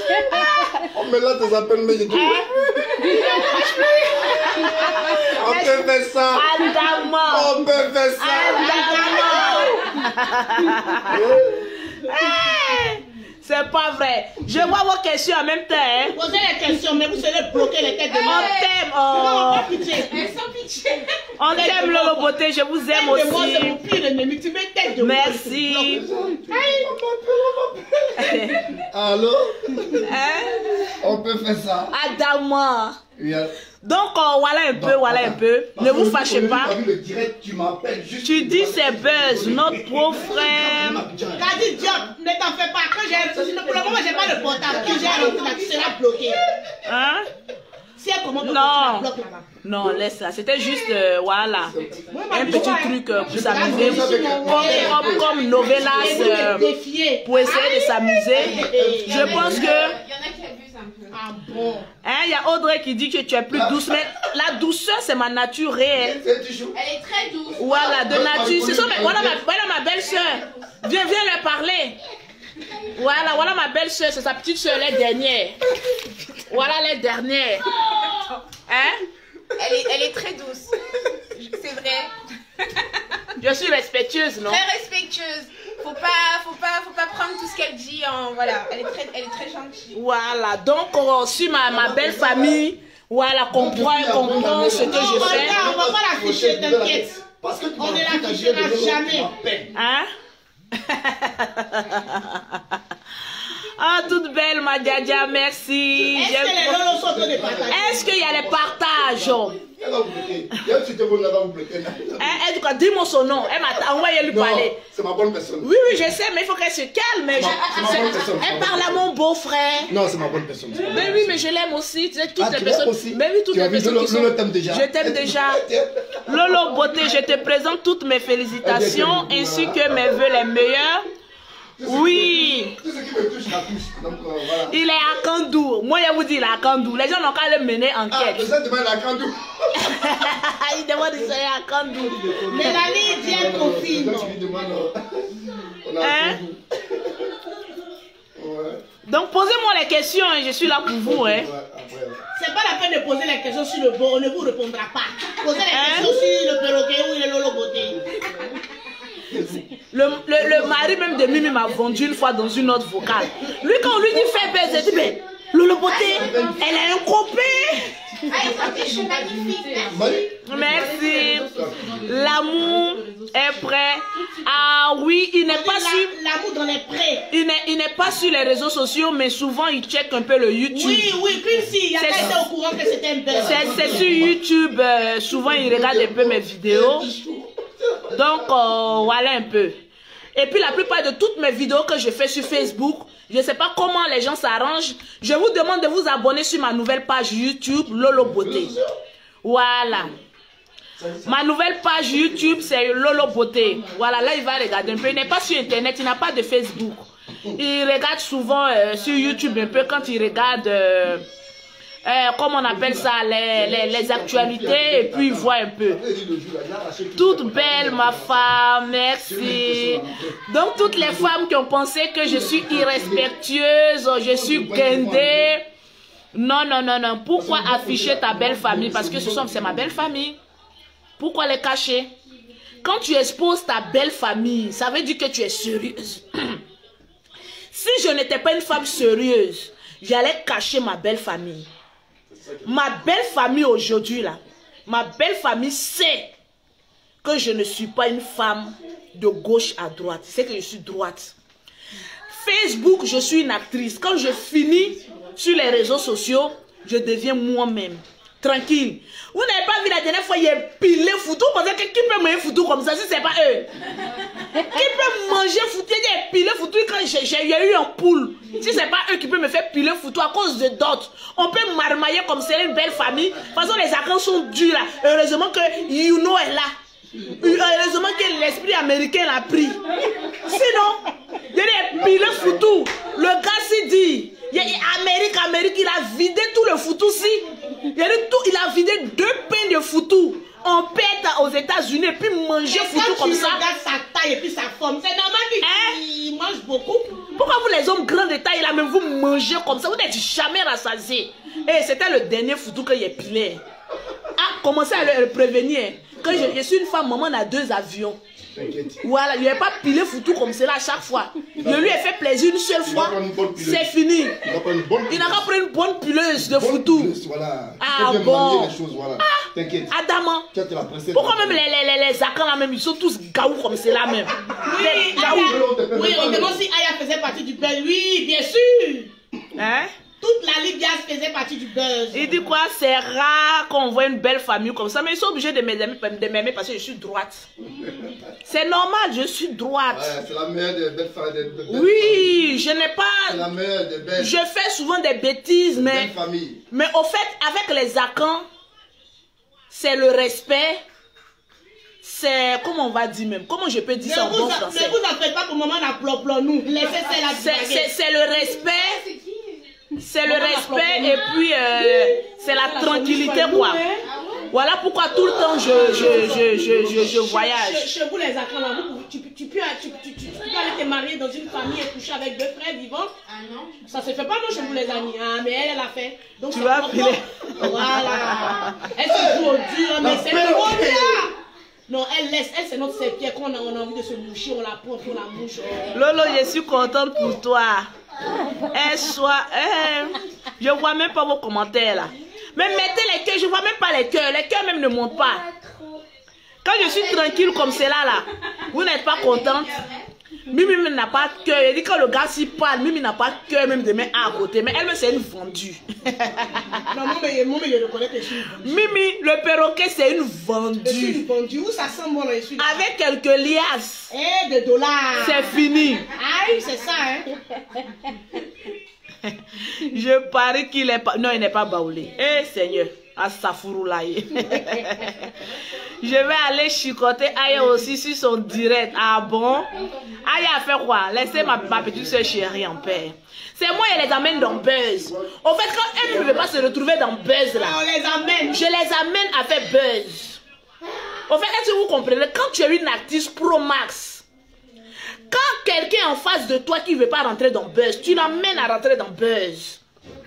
Oh, mais là, tes appels, mais je dis. On peut faire ça. Adama. On peut faire ça. C'est pas vrai. Je vois vos questions en même temps. Hein. Posez les questions, mais vous serez bloqués les têtes de On moi. t'aime. Non, Oh. pas pitié. Sans pitié. On t'aime, Lolo Beauté. Je vous aime Tête de moi, c'est aussi. mon pire ennemi. Tu mets tête de moi. Merci. Allô? Hein? On peut faire ça. Adama. Oui, Donc, voilà un peu, voilà un peu. Ne vous fâchez pas. Le direct, tu m'appelles juste. Tu dis c'est buzz, notre beau frère. Khalid Diop, ne t'en fais pas. Quand j'ai, pour le moment, j'ai pas le portable. Quand j'ai un là, tu seras bloqué. Hein? Si elle commande, tu Non. la bloques là-bas. Non, laisse ça. C'était juste, voilà, ma un vie, petit ouais. truc pour s'amuser. Je suis mon Comme Novelas, défier. pour essayer de s'amuser. Je pense que... Il y en a qui abusent un peu. Ah bon? Hein, il y a Audrey qui dit que tu es plus douce, mais la douceur, c'est ma nature réelle. Elle est très douce. Voilà, de nature. Voilà ma belle-sœur. Viens leur parler. Voilà ma belle-sœur, c'est sa petite soeur, les dernières. Voilà les dernières. Hein? Elle est très douce. C'est vrai. Je suis respectueuse, non? Très respectueuse. Faut pas prendre tout ce qu'elle dit en... Voilà, elle est très gentille. Voilà, donc sur ma belle famille, voilà, comprend ce que je fais. On va pas l'afficher, t'inquiète. Parce que tu On ne m'as dit l'affichera que j'ai jamais. Hein? Ah, toute belle, ma Djadia, merci. Est-ce que les lolos sont en train de partager? Est-ce qu'il y a les partages? Elle va vous bloquer. Viens, tu te vois, elle va vous bloquer. Dis-moi son nom. Elle m'a envoyé lui Non, parler. c'est ma bonne personne. Oui, je sais, mais il faut qu'elle se calme. C'est ma bonne personne. Elle parle à mon beau-frère. Non, c'est ma bonne personne. Mais oui, mais je l'aime aussi. Tu sais, toutes Ah, les tu personnes. l'aimes aussi? Mais oui, toutes Tu as les vu, personnes qui Lolo sont. t'aime déjà. Je t'aime déjà. Lolo Beauté, je te présente toutes mes félicitations ainsi que mes vœux les meilleurs Oui. Tout ce qui me touche, la touche. Donc, voilà. Il est à Kandou. Moi, je vous dis, il est à Kandou. Les gens n'ont qu'à le mener en Ah, quête. le gens demandent la Kandou. Il demande de se aller à Kandou. Mélanie, tiens, confine. Quand tu lui demandes, on a Hein? Kandou. Ouais. Donc, posez-moi les questions. Je suis là pour vous. Hein. Ouais, après. C'est pas la peine de poser les questions sur le bon, on ne vous répondra pas. Posez les questions sur le perroquet ou le lolo beauté. Le mari même de Mimi m'a vendu une fois dans une autre vocale. Lui, quand on lui dit fais baiser, il dit mais Lolo Beauté, elle a un copain. Ah, ils sont magnifiques. Merci. L'amour est prêt. Ah oui, il n'est pas sur. L'amour dans les prés. Il n'est pas sur les réseaux sociaux, mais souvent il check un peu le YouTube. Oui, puis si, il y a quelqu'un était au courant que c'était un buzz. C'est sur YouTube. Souvent il regarde un peu mes vidéos. Donc voilà un peu. Et puis la plupart de toutes mes vidéos que je fais sur Facebook, je ne sais pas comment les gens s'arrangent. Je vous demande de vous abonner sur ma nouvelle page YouTube Lolo Beauté. Voilà. Ma nouvelle page YouTube c'est Lolo Beauté. Voilà, là il va regarder un peu. Il n'est pas sur internet, il n'a pas de Facebook. Il regarde souvent sur YouTube un peu quand il regarde comme on appelle ça, les actualités, et puis il voit un peu. Toute belle ma femme, merci. Donc toutes les femmes qui ont pensé que je suis irrespectueuse, je suis guindée. Non, non, non, non. Pourquoi afficher ta belle famille? Parce que c'est ma belle famille. Pourquoi les cacher? Quand tu exposes ta belle famille, ça veut dire que tu es sérieuse. Si je n'étais pas une femme sérieuse, j'allais cacher ma belle famille. Ma belle famille aujourd'hui là, ma belle famille sait que je ne suis pas une femme de gauche à droite. C'est que je suis droite. Facebook, je suis une actrice. Quand je finis sur les réseaux sociaux, je deviens moi-même. Tranquille. Vous n'avez pas vu la dernière fois, il y a pilé foutu. Vous pensez que qui peut manger foutu comme ça si c'est pas eux? Qui peut manger foutu? Il y a pilé foutu quand j'ai eu un poule. Si c'est pas eux qui peuvent me faire piler foutu à cause de d'autres. On peut marmailler comme c'est une belle famille. De toute façon, les accords sont durs là. Heureusement que Youno est là. Heureusement que l'esprit américain l'a pris. Sinon, il y a pilé foutu. Le gars s'est dit, Amérique, il a vidé tout le foutu-ci. Il a vidé 2 pains de foutu. On pète aux États-Unis et puis manger foutu comme ça. Regarde sa taille et puis sa forme. C'est normal qu'il mange beaucoup. Pourquoi vous les hommes grands de taille là même vous mangez comme ça? Vous n'êtes jamais rassasiés. Et c'était le dernier foutu que j'ai pilé. Ah, commencez à le prévenir. Quand je suis une femme, maman a 2 avions. Voilà, il n'a pas pilé foutu comme cela à chaque fois. Je lui ai fait plaisir une seule fois. C'est fini. Il n'a pas pris une bonne pileuse de foutu. Voilà. Ah bon. T'inquiète. Adama. Pourquoi même les acans là même, ils sont tous gaou comme cela même. Oui, on demande si Aya faisait partie du buzz. Oui, bien sûr. Hein? Toute la Libye faisait partie du buzz. Il dit quoi? C'est rare qu'on voit une belle famille comme ça, mais ils sont obligés de m'aimer parce que je suis droite. C'est normal, je suis droite. Ouais, c'est la meilleure des belles familles. Oui, je n'ai pas... C'est la meilleure des belles. Je fais souvent des bêtises, mais au fait, avec les acans, c'est le respect. C'est, comment on va dire même? Comment je peux dire ça en bon français? Ne vous en faites pas pour maman la plop-plop, nous. Laissez celle-là. C'est le respect. C'est le respect et puis c'est la tranquillité quoi. Voilà pourquoi tout le temps je voyage. Chez vous les acans là, tu peux aller te marier dans une famille et coucher avec 2 frères vivants. Ah non. Ça se fait pas non chez vous les amis. Ah mais elle a fait. Donc tu vas filer. Voilà. Elle se joue au dur mais c'est trop bien. Non, elle c'est notre serpillère qu'on a envie de se moucher, on la prend, on la mouche. Lolo, je suis contente pour toi. Je vois même pas vos commentaires là. Mais mettez les cœurs, je vois même pas les cœurs même ne montent pas. Quand je suis tranquille comme cela là, vous n'êtes pas contente. Mimi n'a pas de cœur. Elle dit quand le gars s'y parle, Mimi n'a pas de cœur même de mettre à côté. Mais elle c'est une vendue. Non, moi je reconnais que je suis une vendue. Mimi, le perroquet c'est une vendue. Je suis une vendue. Où ça sent bon là, je suis là. Avec quelques liasses. De dollars. C'est fini. Aïe, c'est ça hein. Je parie qu'il est pas... Non, il n'est pas baoulé. Eh Seigneur. Asafuroulaye. Je vais aller chicoter Aya aussi sur son direct. Ah bon? Aya a fait quoi? Laissez ma petite soeur chérie en paix. C'est moi qui les amène dans Buzz. Au fait, quand elle ne veut pas se retrouver dans Buzz là, on les amène. Je les amène à faire Buzz. Au fait, est-ce que vous comprenez? Quand tu es une artiste pro max, quand quelqu'un en face de toi qui ne veut pas rentrer dans Buzz, tu l'amènes à rentrer dans Buzz.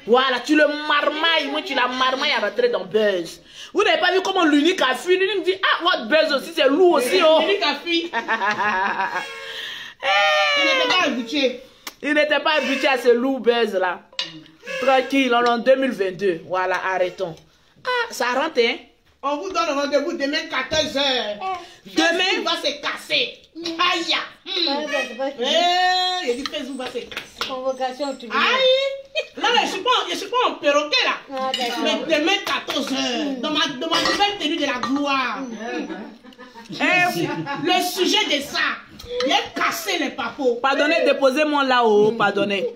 Voilà, tu le marmailles, moi tu la marmailles à rentrer dans Buzz. Vous n'avez pas vu comment l'unique a fui? L'unique me dit, ah, what Buzz aussi, c'est lourd aussi. Oh. L'unique a fui. Il n'était pas habitué. Il n'était pas habitué à ce lourd Buzz là. Tranquille, on est en 2022. Voilà, arrêtons. Ah, ça rentre, hein? On vous donne rendez-vous demain 14h. Demain, il va se casser. Aïe! Il dit Facebook va se casser. Convocation, tu veux. Aïe! Non, mais je suis pas en perroquet là. Ah, mais demain 14h, dans ma nouvelle tenue de la gloire. Le sujet de ça, il a cassé les papos. Pardonnez, déposez-moi là-haut, pardonnez.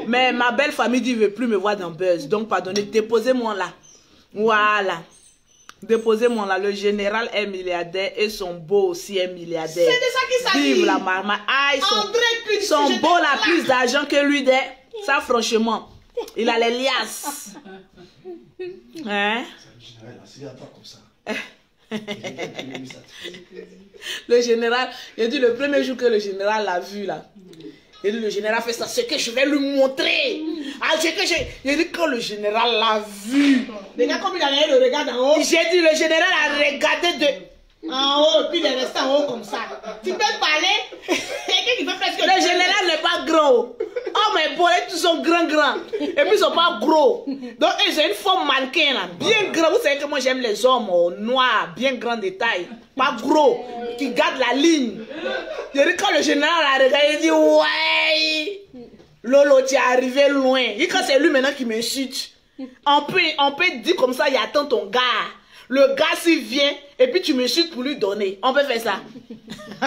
Mais ma belle famille dit, ne veut plus me voir dans Buzz. Donc, pardonnez, déposez-moi là. Voilà. Déposez-moi là. Le général est milliardaire et son beau aussi est milliardaire. C'est de ça qu'il s'agit. Vive la marma. Ah, son beau a plus d'argent que lui. Ça, franchement, il a les liasses. Hein? Le général, il a dit le premier jour que le général l'a vu là. Il dit le général fait ça, c'est que je vais lui montrer. Ah, il dit quand le général l'a vu. Regarde comme il a le regard en haut. J'ai dit le général a regardé de en haut, puis il est resté en haut comme ça. Tu peux parler? Quelqu'un qui fait presque. Le général n'est pas gros. Oh mais bon, tous sont grands. Et puis ils sont pas gros. Donc c'est une forme mannequin là. Bien grand. Vous savez que moi j'aime les hommes noirs, bien grand de taille. Pas gros. Qui gardent la ligne. Je dis quand le général a regardé, il dit ouais. Lolo, tu es arrivé loin. Et quand c'est lui maintenant qui m'insulte. On peut dire comme ça, il attend ton gars. Le gars s'il vient et puis tu me chutes pour lui donner. On peut faire ça.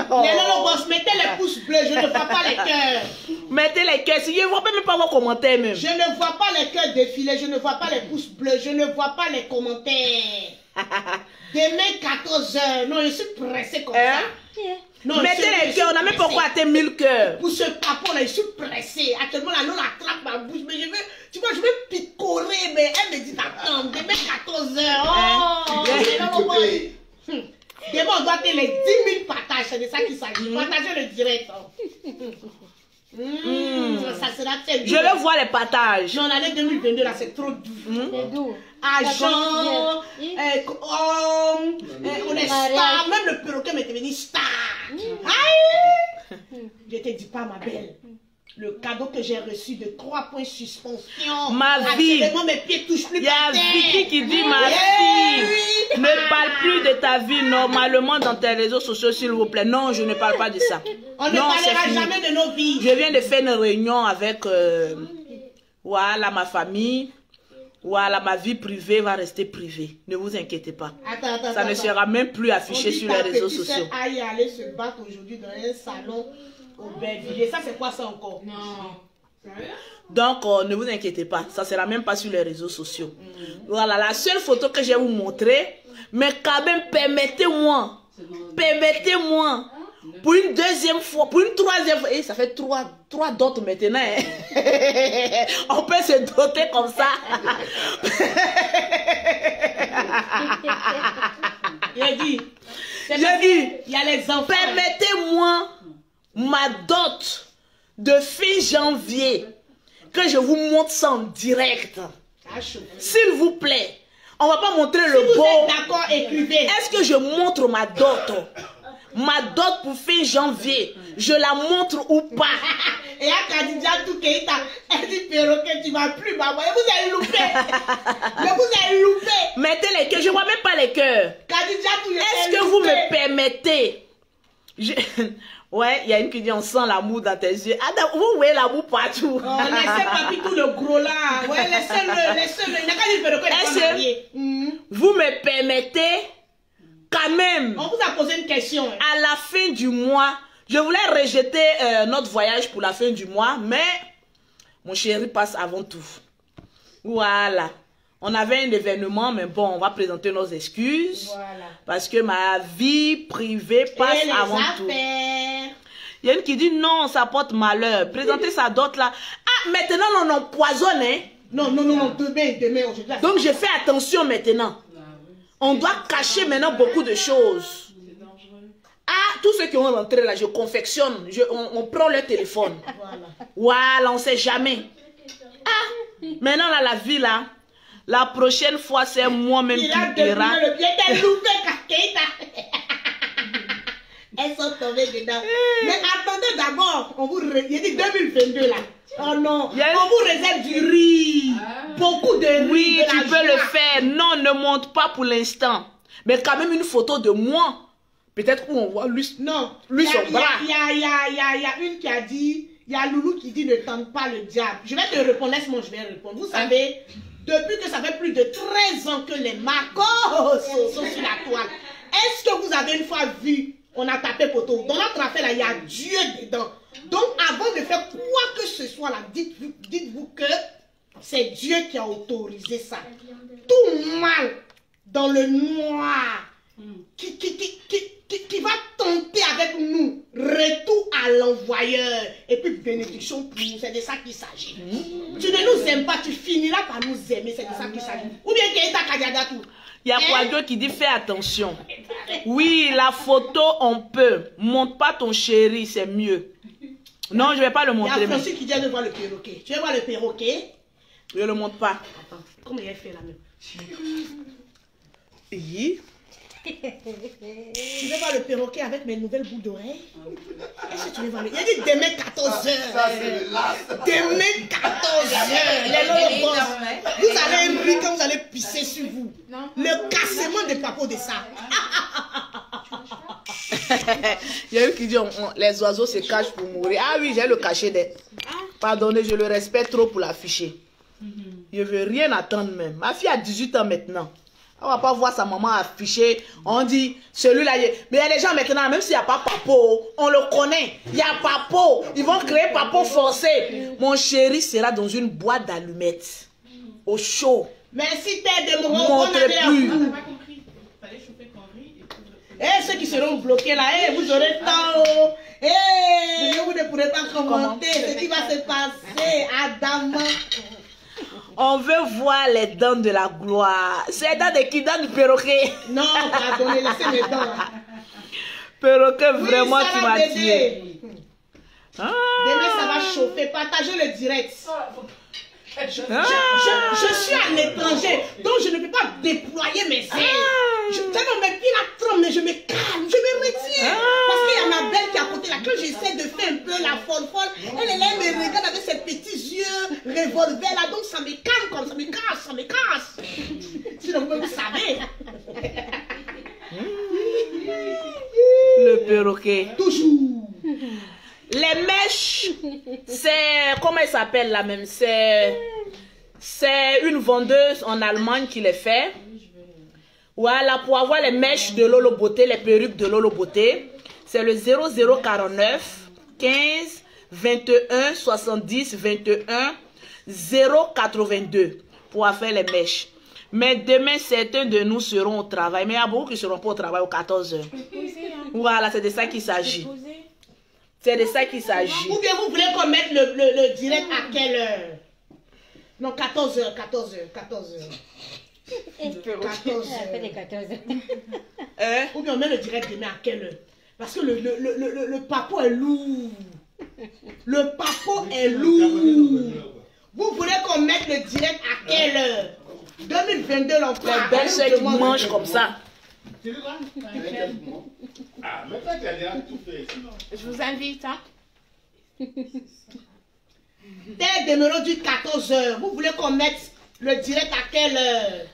Oh. Les Lolo Boss, mettez les pouces bleus, je ne vois pas les cœurs. Mettez les cœurs, si je ne vois même pas vos commentaires même. Je ne vois pas les cœurs défiler, je ne vois pas les pouces bleus, je ne vois pas les commentaires. Demain 14h, non je suis pressé comme ça. Non, mettez les cœurs, on n'a même pas encore atteint 1000 cœurs. Pour ce papo là, je suis pressé. Actuellement la Lola attrape ma bouche, mais je veux, tu vois, je veux picorer, mais elle me dit attends, demain 14h. Oh, demain on doit faire les 10 000 partages, c'est de ça qu'il s'agit. Partagez le direct. Ça sera très doux. Je veux voir les partages. Non, l'année 2022 là, c'est trop doux. C'est doux. Agent, on est star, même le perroquet m'est devenu star. Aïe! Je te dis pas, ma belle. Le cadeau que j'ai reçu de 3 points suspension. Ma vie. Mes pieds touchent plus. Il y a Vicky qui dit ma fille. Ne parle plus de ta vie normalement dans tes réseaux sociaux, s'il vous plaît. Non, je ne parle pas de ça. On ne parlera jamais de nos vies. Je viens de faire une réunion avec voilà, ma famille. Voilà, ma vie privée va rester privée. Ne vous inquiétez pas. Ça ne sera même plus affiché sur les réseaux sociaux. Aïe, aller se battre aujourd'hui dans un salon au Bervilliers. Ça, c'est quoi ça encore? Non. Donc, ne vous inquiétez pas. Ça ne sera même pas sur les réseaux sociaux. Voilà, la seule photo que je vais vous montrer. Mais quand même, permettez-moi. Permettez-moi. Pour une deuxième fois, pour une troisième fois. Et ça fait trois dots maintenant. Hein. On peut se doter comme ça. J'ai dit, il y a les enfants. Permettez-moi ma dot de fin janvier. Que je vous montre ça en direct. S'il vous plaît. On va pas montrer le beau. Vous êtes d'accord, écrivez. Est-ce que je montre ma dot? Ma dot pour fin janvier, je la montre ou pas? Et à Kadidja Toukeita, elle dit perroquet, tu vas plus, maman. Et vous allez louper. Mais vous allez louper. Mettez les cœurs, je vois même pas les cœurs. Kadidja Toukeita. Est-ce que vous me permettez? Ouais, il y a une qui dit on sent l'amour dans tes yeux. Ah, vous voyez l'amour partout. Oh, laissez papi tout le gros là. Ouais, laissez-le, laissez-le. Il n'a qu'à dire perroquet, il n'est pas marié. Vous me permettez? Quand même, on vous a posé une question. À la fin du mois, je voulais rejeter notre voyage pour la fin du mois, mais mon chéri passe avant tout. Voilà. On avait un événement, mais bon, on va présenter nos excuses. Voilà. Parce que ma vie privée passe Et les avant affaires. tout. Il y a une qui dit non, ça porte malheur. Présenter sa dot là. Ah, maintenant on empoisonne, hein. Non, demain, aujourd'hui. Donc je fais attention maintenant. On doit cacher maintenant beaucoup de choses. Ah, tous ceux qui vont rentrer là, je confectionne. On prend leur téléphone. Voilà, on ne sait jamais. Ah, maintenant là, la vie là, la prochaine fois c'est moi-même qui ira. Elles sont tombées dedans. Mais attendez d'abord, il dit 2022 là. Oh non, on vous réserve du riz. Beaucoup de riz. Oui, de tu la peux joie. le faire. Non, ne monte pas pour l'instant. Mais quand même une photo de moi. Peut-être où on voit lui, Non, lui son bras. Il y a une qui a dit, il y a Loulou qui dit ne tente pas le diable. Je vais te répondre, laisse-moi, je vais répondre. Vous savez, depuis que ça fait plus de 13 ans que les Marcos sont sur la toile, est-ce que vous avez une fois vu, on a tapé poteau, dans notre affaire là, il y a Dieu dedans. Donc avant de faire quoi que ce soit là, dites-vous que c'est Dieu qui a autorisé ça. Tout mal dans le noir qui va tenter avec nous, retour à l'envoyeur et puis bénédiction pour nous, c'est de ça qu'il s'agit. Tu ne nous aimes pas, tu finiras par nous aimer, c'est de ça qu'il s'agit. Ou bien qu'il y ait ta kadiada tout. Il y a Quadio qui dit fais attention. Oui, la photo on peut. Montre pas ton chéri, c'est mieux. Non, je vais pas le Il y montrer. a Francis qui dit de voir le perroquet. Tu veux voir le perroquet? Je le montre pas. Attends, comment il a fait la même? Oui. Tu veux voir le perroquet avec mes nouvelles boucles d'oreilles? Est-ce que tu veux voir le... Il a dit demain 14h. Demain 14h. Les lolobos. Vous allez rire quand vous allez pisser sur vous. Non. Le cassement des papeaux de ça. Il y a eu qui dit les oiseaux se cachent pour mourir. Ah oui, j'ai le cachet d'être. Pardonnez, je le respecte trop pour l'afficher. Je veux rien attendre même. Ma fille a 18 ans maintenant. On va pas voir sa maman afficher. On dit, celui-là, mais il y a des gens maintenant, même s'il n'y a pas papo, on le connaît. Il y a papo. Ils vont créer papo forcé. Mon chéri sera dans une boîte d'allumettes. Au chaud. Merci Ted de Montre plus. On n'a pas compris. Fallait chauffer ton riz et tout. Eh, ceux qui seront bloqués là, eh, vous aurez temps. Eh, vous ne pourrez pas commenter ce qui va se passer. Adam. On veut voir les dents de la gloire. C'est les dents de qui? Dents du perroquet. Non, pardonnez, laissez mes dents. Perroquet, Oui, vraiment, ça tu va m'as bébé. tué. Ah. Demain, ça va chauffer. Partagez le direct. Je suis à l'étranger, donc je ne peux pas déployer mes ailes. Tellement mes pieds la tremblent, mais je me calme, je me retiens. Parce qu'il y a ma belle qui est à côté là. Quand j'essaie de faire un peu la folle, elle me regarde avec ses petits yeux revolver là. Donc ça me calme comme ça me casse, ça me casse. Sinon, vous savez. Le perroquet. Toujours. Les mèches, c'est... Comment elle s'appelle là même? C'est une vendeuse en Allemagne qui les fait. Voilà, pour avoir les mèches de Lolo Beauté, les perruques de Lolo Beauté, c'est le 0049 15 21 70 21 082 pour faire les mèches. Mais demain, certains de nous seront au travail. Mais il y a beaucoup qui ne seront pas au travail aux 14 h. Voilà, c'est de ça qu'il s'agit. C'est de ça qu'il s'agit. Ou bien vous voulez qu'on mette le direct à quelle heure? Non, 14 h 14 h 14 h 14 h. Hein? Ou bien on met le direct demain à quelle heure? Parce que le papo est lourd. Le papo est lourd. Vous voulez qu'on mette le direct à quelle heure? 2022, là, on prend Les belles soeurs qui mangent comme ça. Ah, maintenant tu as déjà tout fait. Je vous invite, hein. Tête de Melo du 14 h. Vous voulez qu'on mette le direct à quelle heure?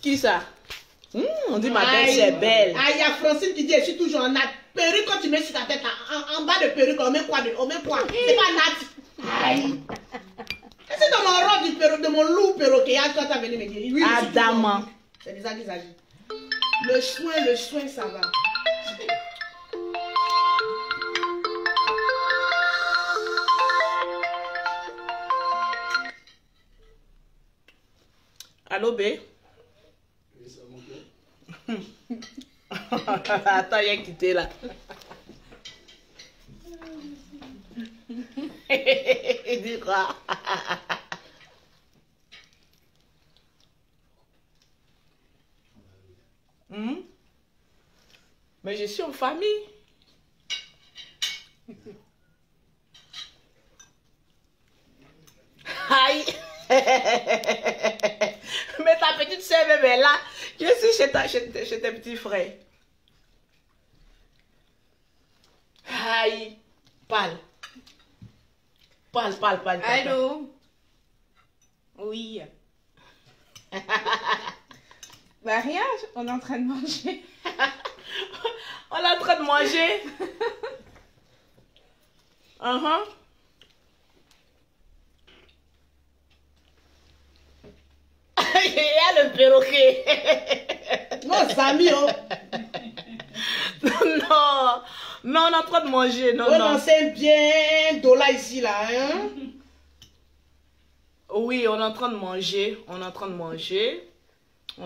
Qui ça? On dit ma belle, c'est belle. Ah, il y a Francine qui dit, je suis toujours en nat. Perruque, quand tu mets sur ta tête, en bas de perruque, on met quoi? C'est pas nat. Aïe. C'est dans mon robe du perroquet, de mon loup perroquet. Toi, tu as venu me dire. Oui, Adama. c'est des ça qu'il s'agit. Le soin, ça va. Allô, B? Oui, ça va, mon cœur. Attends, il a quitté là. Il dit quoi? Mais je suis en famille. Aïe. Mais ta petite soeur même est là. Je suis chez tes petits frères. Aïe. Parle. Parle. Allô? Oui. Bah rien, on est en train de manger. On est en train de manger. Il y a le perroquet. Non, Samy, oh. Non, on est en train de manger. Non. C'est bien dollar ici, là, hein? Oui, on est en train de manger. On est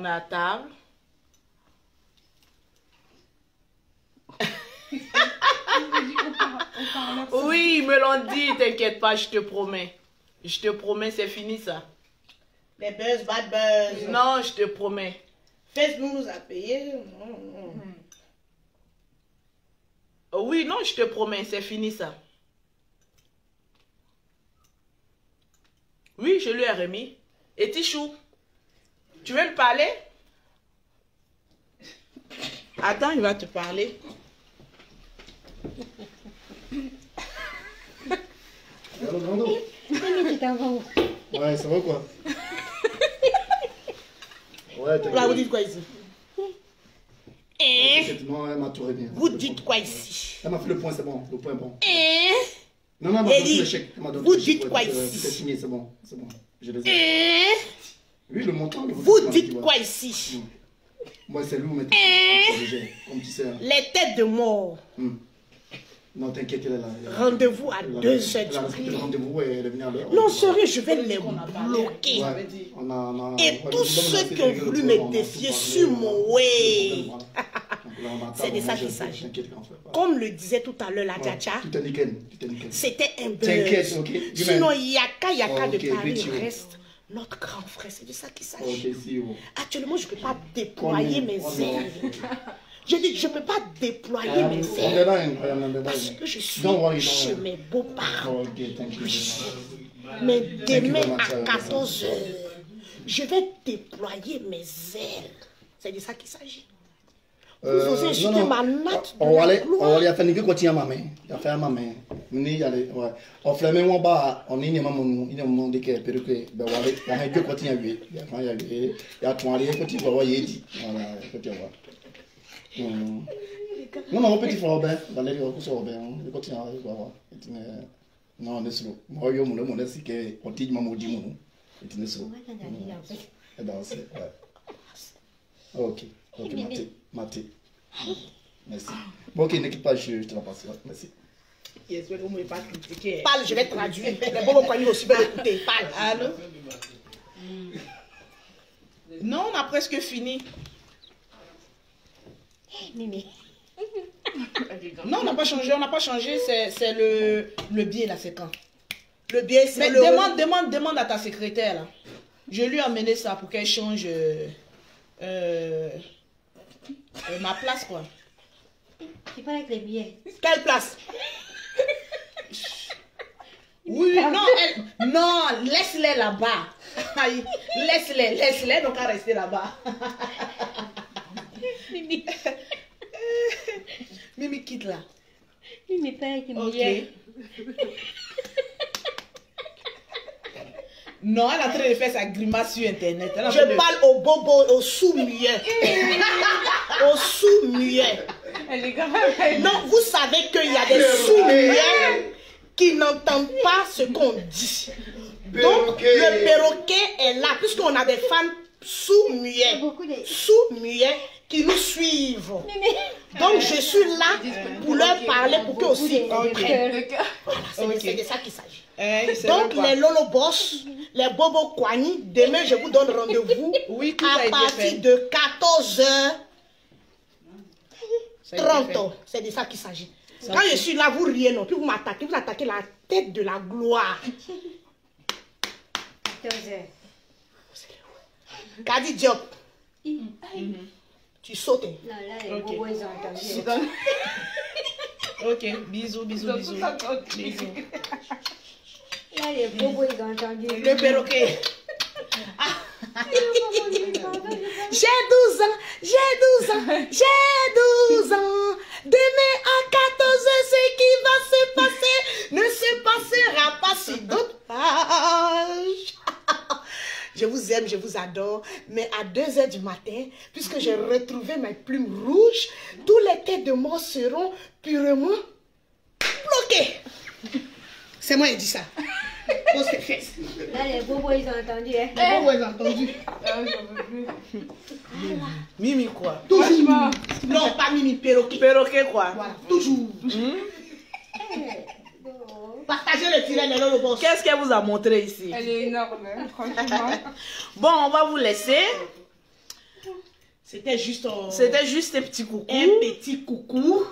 à table. Oui, ils me l'ont dit, t'inquiète pas, je te promets. Je te promets, c'est fini ça. Les buzz, bad buzz. Non, je te promets. Facebook nous a payé. Oui, non, je te promets, c'est fini ça. Oui, je lui ai remis. Et Tichou, tu veux me parler? Attends, il va te parler. Allô, Grando? Ouais, ça va quoi? Ouais, t'as Là, vous dites quoi ici? Non, elle m'a tout réglé. Vous dites quoi ici? Elle m'a fait le point, c'est bon. Le point est bon. Non, elle m'a Elle donné dit, le chèque. vous dites quoi ici? Tout est signé, c'est bon. Je les ai. Oui, le montant. Vous dites quoi ici? Moi, c'est lui où mettez comme tu sais. Les têtes de mort. Non, t'inquiète, elle est là. Rendez-vous à 2h Elle a respecté le rendez-vous et elle est venue à l'heure. Non, sérieux, je vais les bloquer. Ouais, Et tous ceux qui ont voulu me défier sur mon way. C'est de ça qu'il s'agit. Comme le disait tout à l'heure la Tchatcha, Tout est nickel. c'était un T'inquiète, buzz. ok. Sinon, Yaka de Ok, Paris Richie. reste notre grand frère. C'est de ça qu'il s'agit. Ok, si, bon. Actuellement, je ne peux pas déployer mes ailes. Je dis, je ne peux pas déployer mes On ailes. est là, hein. Parce que je suis Don't worry, chez mes beaux-parents. Ok, thank you. Mais demain very much, à 14h, je vais déployer mes ailes. C'est de ça qu'il s'agit. Vous osez insulter ma natte de la gloire. On va faire une question à ma main. Il a fait à ma main. On fait même on est mon déquet perruque. Ben voilà, il y a un peu continue à lui. Il y a quand il y a toi aller continue à voir yedi. Voilà, continue à voir. Non, petit frère Robin, Valérie Robin, il continue à voir. Non, on est slow. Moi, je me dis que on dit maman dit mon. Il est slow. Et danser, ouais. Ok, Maté. Merci. Bon, ok, n'équipe pas, je te la passe. Merci. J'espère que vous ne m'avez pas critiqué. Parle, je vais traduire. Les bons compagnies aussi veulent écouter. Parle. Allô? Non, on a presque fini. Mimi. Non, on n'a pas changé, c'est le biais là, c'est quand? Le bien, c'est Mais le... demande à ta secrétaire là. Je lui ai amené ça pour qu'elle change ma place quoi. Tu parles avec les billets. Quelle place? Oui, non, laisse-les là-bas. Laisse-les, donc à rester là-bas. Mimi. Mimi quitte là. Mimi parle avec les Ok. billets. Non, elle est en train de faire sa grimace sur internet. Je parle au bobo, au sous-muet. Au sous-muet. Elle est grave. Non, vous savez qu'il y a des sous-muets qui n'entendent pas ce qu'on dit. Donc, le perroquet est là, puisqu'on a des femmes sous-muets. Sous-muets qui nous suivent. Donc, je suis là pour leur parler, pour qu'eux aussi comprennent. Le cœur. Voilà, c'est de ça qu'il s'agit. Donc, les Lolo Boss, les Bobo Kwani, demain, je vous donne rendez-vous Oui, tout a à été partir fait. de 14h30. C'est de ça qu'il s'agit. Quand je suis là, vous riez, non, puis vous m'attaquez, vous attaquez la tête de la gloire. 14h. Kadi Diop, tu sautes. Non, là, les Ok. bobos, ils ont entendu. Ok, bisous, bisous, bisous. Bisous. Là, les bobos, ils ont entendu. Le perroquet. J'ai 12 ans, j'ai 12 ans, j'ai 12 ans. Demain à 14h, ce qui va se passer ne se passera pas sur d'autres pages. Je vous aime, je vous adore. Mais à 2h du matin, puisque j'ai retrouvé mes plumes rouges, tous les têtes de mort seront purement bloqués. C'est moi qui dis ça. Pose tes fesses. Là, les bobos, ils ont entendu. Hein. Vous avez entendu? Mimi quoi? Toujours. Non, pas Mimi, perroquet. Perroquet quoi? Voilà, toujours. Partagez le tiré de l'eau, le boss. Qu'est-ce qu'elle vous a montré ici? Elle est énorme, franchement. Bon, on va vous laisser. C'était juste C'était juste un petit coucou. un petit coucou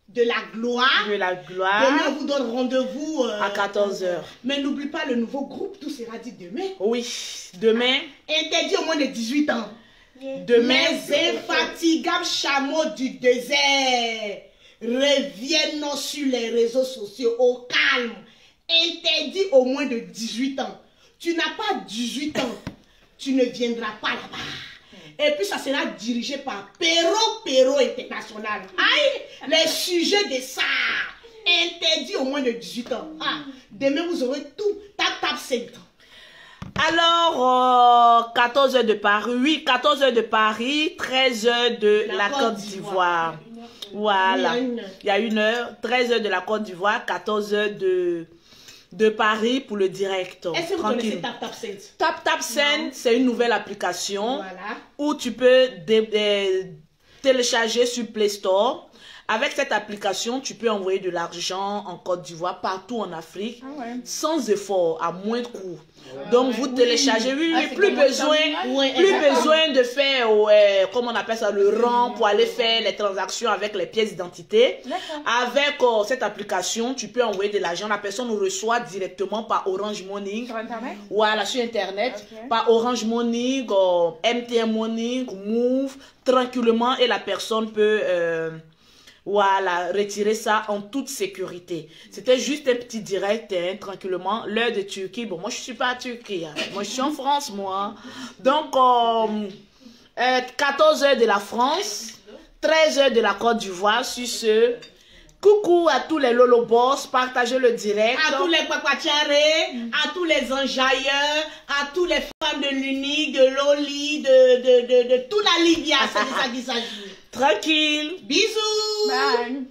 de la gloire. De la gloire. Demain, on vous donne rendez-vous À 14h. Mais n'oublie pas le nouveau groupe, tout sera dit demain. Oui, demain. Interdit au moins de 18 ans. Demain. Les infatigables chameaux du désert reviennent sur les réseaux sociaux au calme. Interdit au moins de 18 ans. Tu n'as pas 18 ans, tu ne viendras pas là-bas. Et puis ça sera dirigé par Pero International. Aïe, les sujets de ça. Interdit au moins de 18 ans. Ah, demain vous aurez tout. Tap 5 ans. Alors, 14h de Paris, oui, 14h de Paris, 13h de la Côte d'Ivoire. Voilà, il y a 1 heure, 13h de la Côte d'Ivoire, 14h de Paris pour le direct. Est-ce que vous Tranquille. connaissez Tap 5? Tap Send, c'est une nouvelle application Voilà. où tu peux télécharger sur Play Store. Avec cette application, tu peux envoyer de l'argent en Côte d'Ivoire, partout en Afrique, sans effort, à moins de coûts. Donc, vous téléchargez, plus besoin de faire, comment on appelle ça, le rang pour aller faire les transactions avec les pièces d'identité. Avec cette application, tu peux envoyer de l'argent. La personne nous reçoit directement par Orange Money. Sur Internet? Voilà, sur Internet. Ok. Par Orange Money, MTN Money, Move, tranquillement. Et la personne peut... voilà, retirer ça en toute sécurité. C'était juste un petit direct, hein, tranquillement. L'heure de Turquie, bon, moi je suis pas à Turquie, hein. Moi je suis en France, moi. Donc, 14h de la France, 13h de la Côte d'Ivoire. Sur ce, coucou à tous les Lolo Boss, partagez le direct. À tous les Pakwachare, à tous les enjailleurs, à tous les fans de l'Uni, de Loli, de toute la Libya, c'est de ça qu'il s'agit. Tranquille. Bisous. Bye.